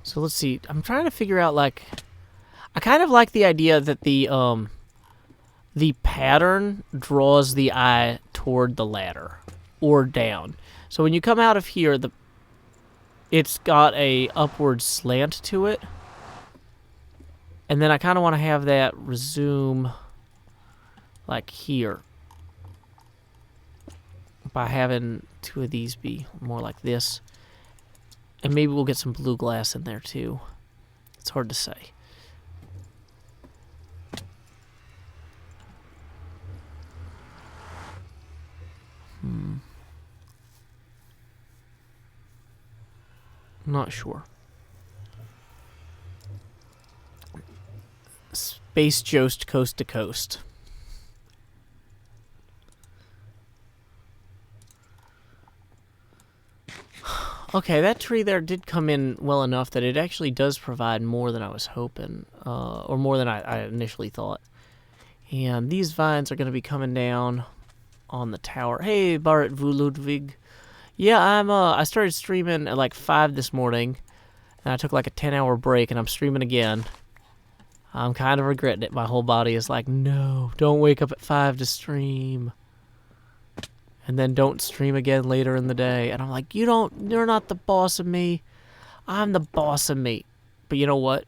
So let's see. I'm trying to figure out, like, I kind of like the idea that the pattern draws the eye toward the ladder or down. So when you come out of here, it's got a upward slant to it. And then I kind of want to have that resume like here by having two of these be more like this. And maybe we'll get some blue glass in there too. It's hard to say. Not sure. Space Joust coast to coast. Okay, that tree there did come in well enough that it actually does provide more than I was hoping, or more than I initially thought. And these vines are going to be coming down on the tower. Hey, Barit Vuludvig. Yeah, I started streaming at like 5 this morning, and I took like a 10-hour break, and I'm streaming again. I'm kind of regretting it. My whole body is like, no, don't wake up at 5 to stream. And then don't stream again later in the day. And I'm like, you're not the boss of me. I'm the boss of me. But you know what?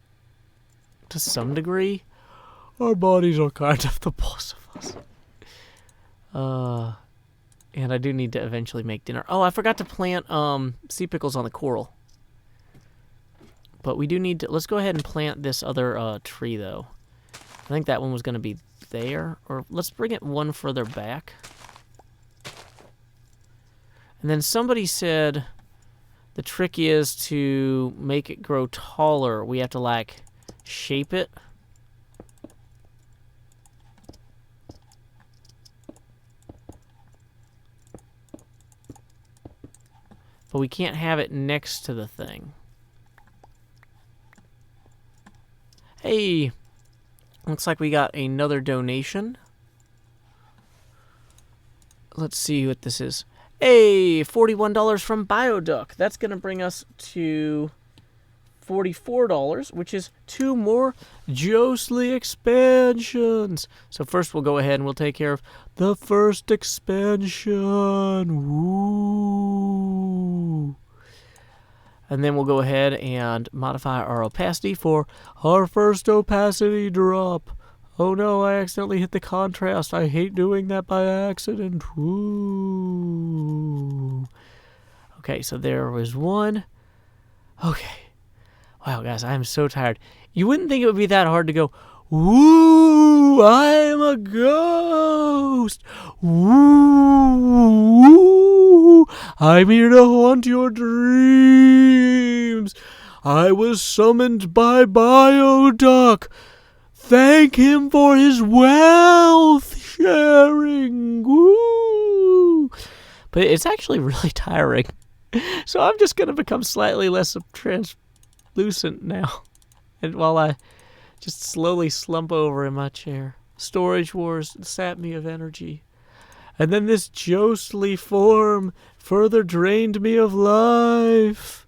To some degree, our bodies are kind of the boss of us. And I do need to eventually make dinner. Oh, I forgot to plant sea pickles on the coral. But we do need to... Let's go ahead and plant this other tree, though. I think that one was going to be there. Or let's bring it one further back. And then somebody said the trick is to make it grow taller. We have to, like, shape it. But we can't have it next to the thing. Hey, looks like we got another donation. Let's see what this is. Hey, $41 from Bioduck. That's going to bring us to $44, which is 2 more Jostly expansions. So first we'll go ahead and we'll take care of the first expansion. Woo! And then we'll go ahead and modify our opacity for our first opacity drop. Oh no, I accidentally hit the contrast. I hate doing that by accident. Woo! Okay, so there was one. Okay. Wow, guys, I am so tired. You wouldn't think it would be that hard to go, woo, I am a ghost. Woo, I'm here to haunt your dreams. I was summoned by Bioduck. Thank him for his wealth sharing. Woo. But it's actually really tiring. So I'm just going to become slightly less translucent now. And while I just slowly slump over in my chair. Storage Wars sapped me of energy. And then this Jostly form further drained me of life.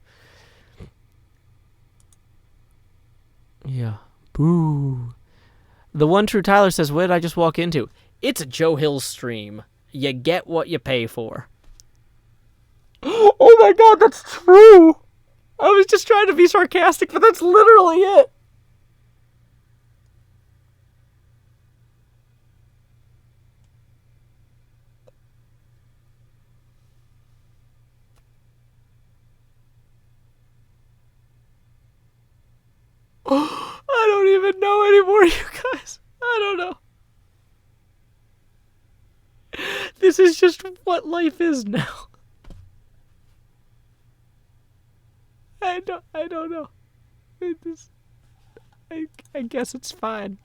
Yeah. Boo. The one true Tyler says, what did I just walk into? It's a Joe Hill stream. You get what you pay for. Oh my god, that's true! I was just trying to be sarcastic, but that's literally it. I don't even know anymore, you guys. I don't know. This is just what life is now. I don't know. I guess it's fine.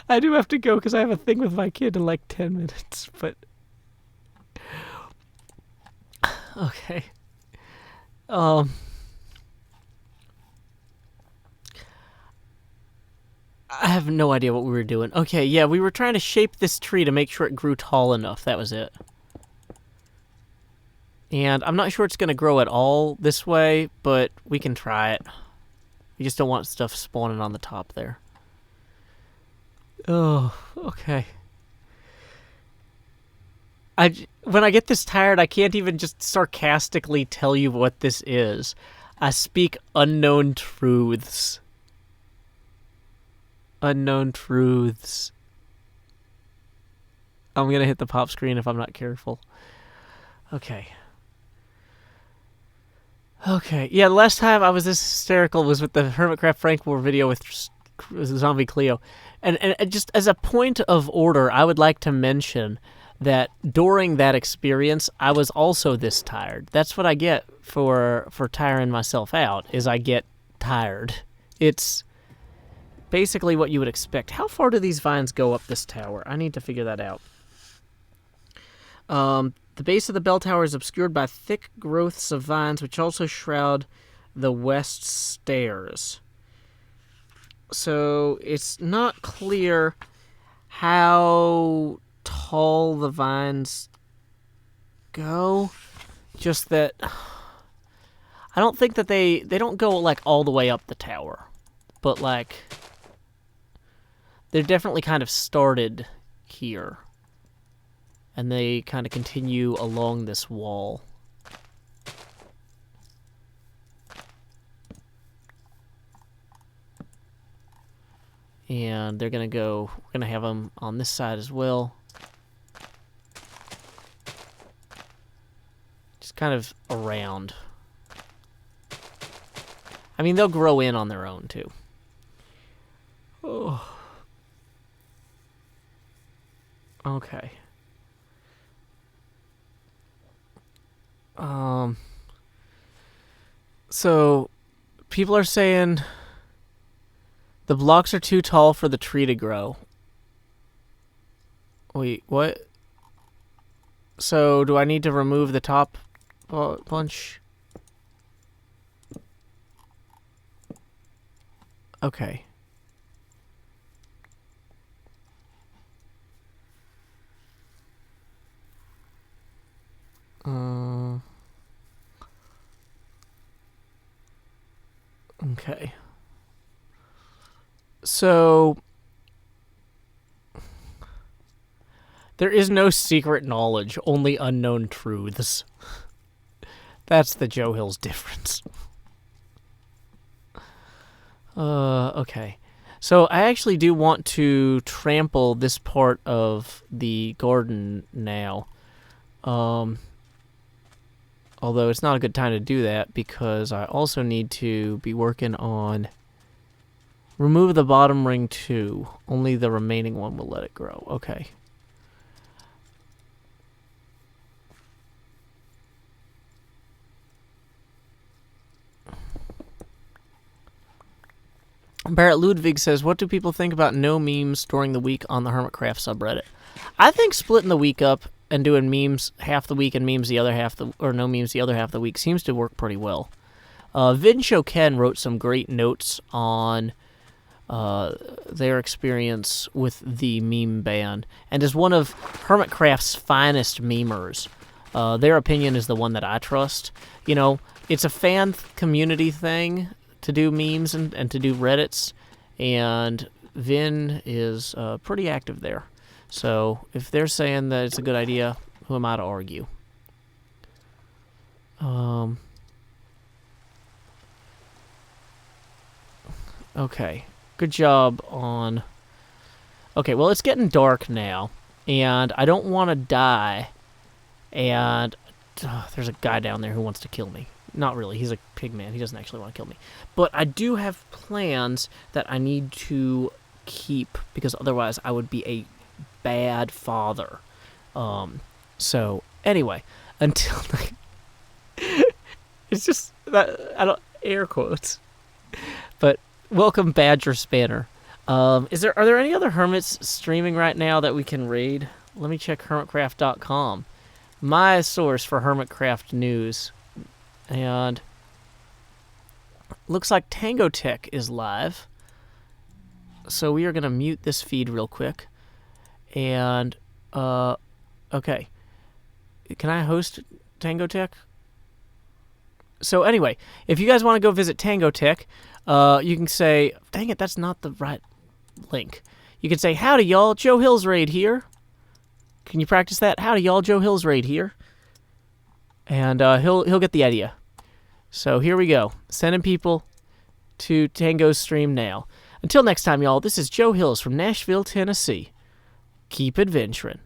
I do have to go because I have a thing with my kid in like 10 minutes, but... Okay. I have no idea what we were doing. Okay, yeah, we were trying to shape this tree to make sure it grew tall enough. That was it. And I'm not sure it's going to grow at all this way, but we can try it. We just don't want stuff spawning on the top there. Oh, okay. When I get this tired, I can't even just sarcastically tell you what this is. I speak unknown truths. Unknown truths. I'm going to hit the pop screen if I'm not careful. Okay. Okay. Yeah, the last time I was this hysterical was with the Hermitcraft Frank War video with Zombie Cleo. And just as a point of order, I would like to mention that during that experience, I was also this tired. That's what I get for tiring myself out, is I get tired. It's basically what you would expect. How far do these vines go up this tower? I need to figure that out. The base of the bell tower is obscured by thick growths of vines, which also shroud the west stairs. So it's not clear how tall the vines go. Just that I don't think that they don't go like all the way up the tower, but like they're definitely kind of started here, and they kind of continue along this wall. And we're gonna have them on this side as well. Just kind of around. I mean, they'll grow in on their own, too. Oh. Okay. So, people are saying the blocks are too tall for the tree to grow. Wait, what? So, do I need to remove the top bunch? Okay. Okay. So, there is no secret knowledge, only unknown truths. That's the Joe Hill's difference. Okay. So, I actually do want to trample this part of the garden now. Although it's not a good time to do that because I also need to be working on remove the bottom ring too. Only the remaining one will let it grow. Okay. Barrett Ludwig says, what do people think about no memes during the week on the Hermitcraft subreddit? I think splitting the week up and doing memes half the week and memes the other half, or no memes the other half of the week seems to work pretty well. Vinshow Ken wrote some great notes on their experience with the meme ban, and is one of Hermitcraft's finest memers. Their opinion is the one that I trust. You know, it's a fan community thing to do memes and to do Reddits, and Vin is pretty active there. So if they're saying that it's a good idea, who am I to argue? Okay. Good job on... Okay, well, it's getting dark now, and I don't want to die, and there's a guy down there who wants to kill me. Not really, he's a pig man. He doesn't actually want to kill me. But I do have plans that I need to keep, because otherwise I would be a bad father. So, anyway, until... It's just... I don't... Air quotes. But... Welcome, Badger Spanner. Are there any other hermits streaming right now that we can raid? Let me check hermitcraft.com. My source for Hermitcraft news. And looks like Tango Tech is live. So we are going to mute this feed real quick. And, okay. Can I host Tango Tech? So anyway, if you guys want to go visit Tango Tech, you can say, dang it, that's not the right link. You can say, howdy y'all, Joe Hillsraid here. Can you practice that? Howdy y'all, Joe Hillsraid here. And he'll get the idea. So here we go. Sending people to Tango's stream now. Until next time, y'all, this is Joe Hills from Nashville, Tennessee. Keep adventuring.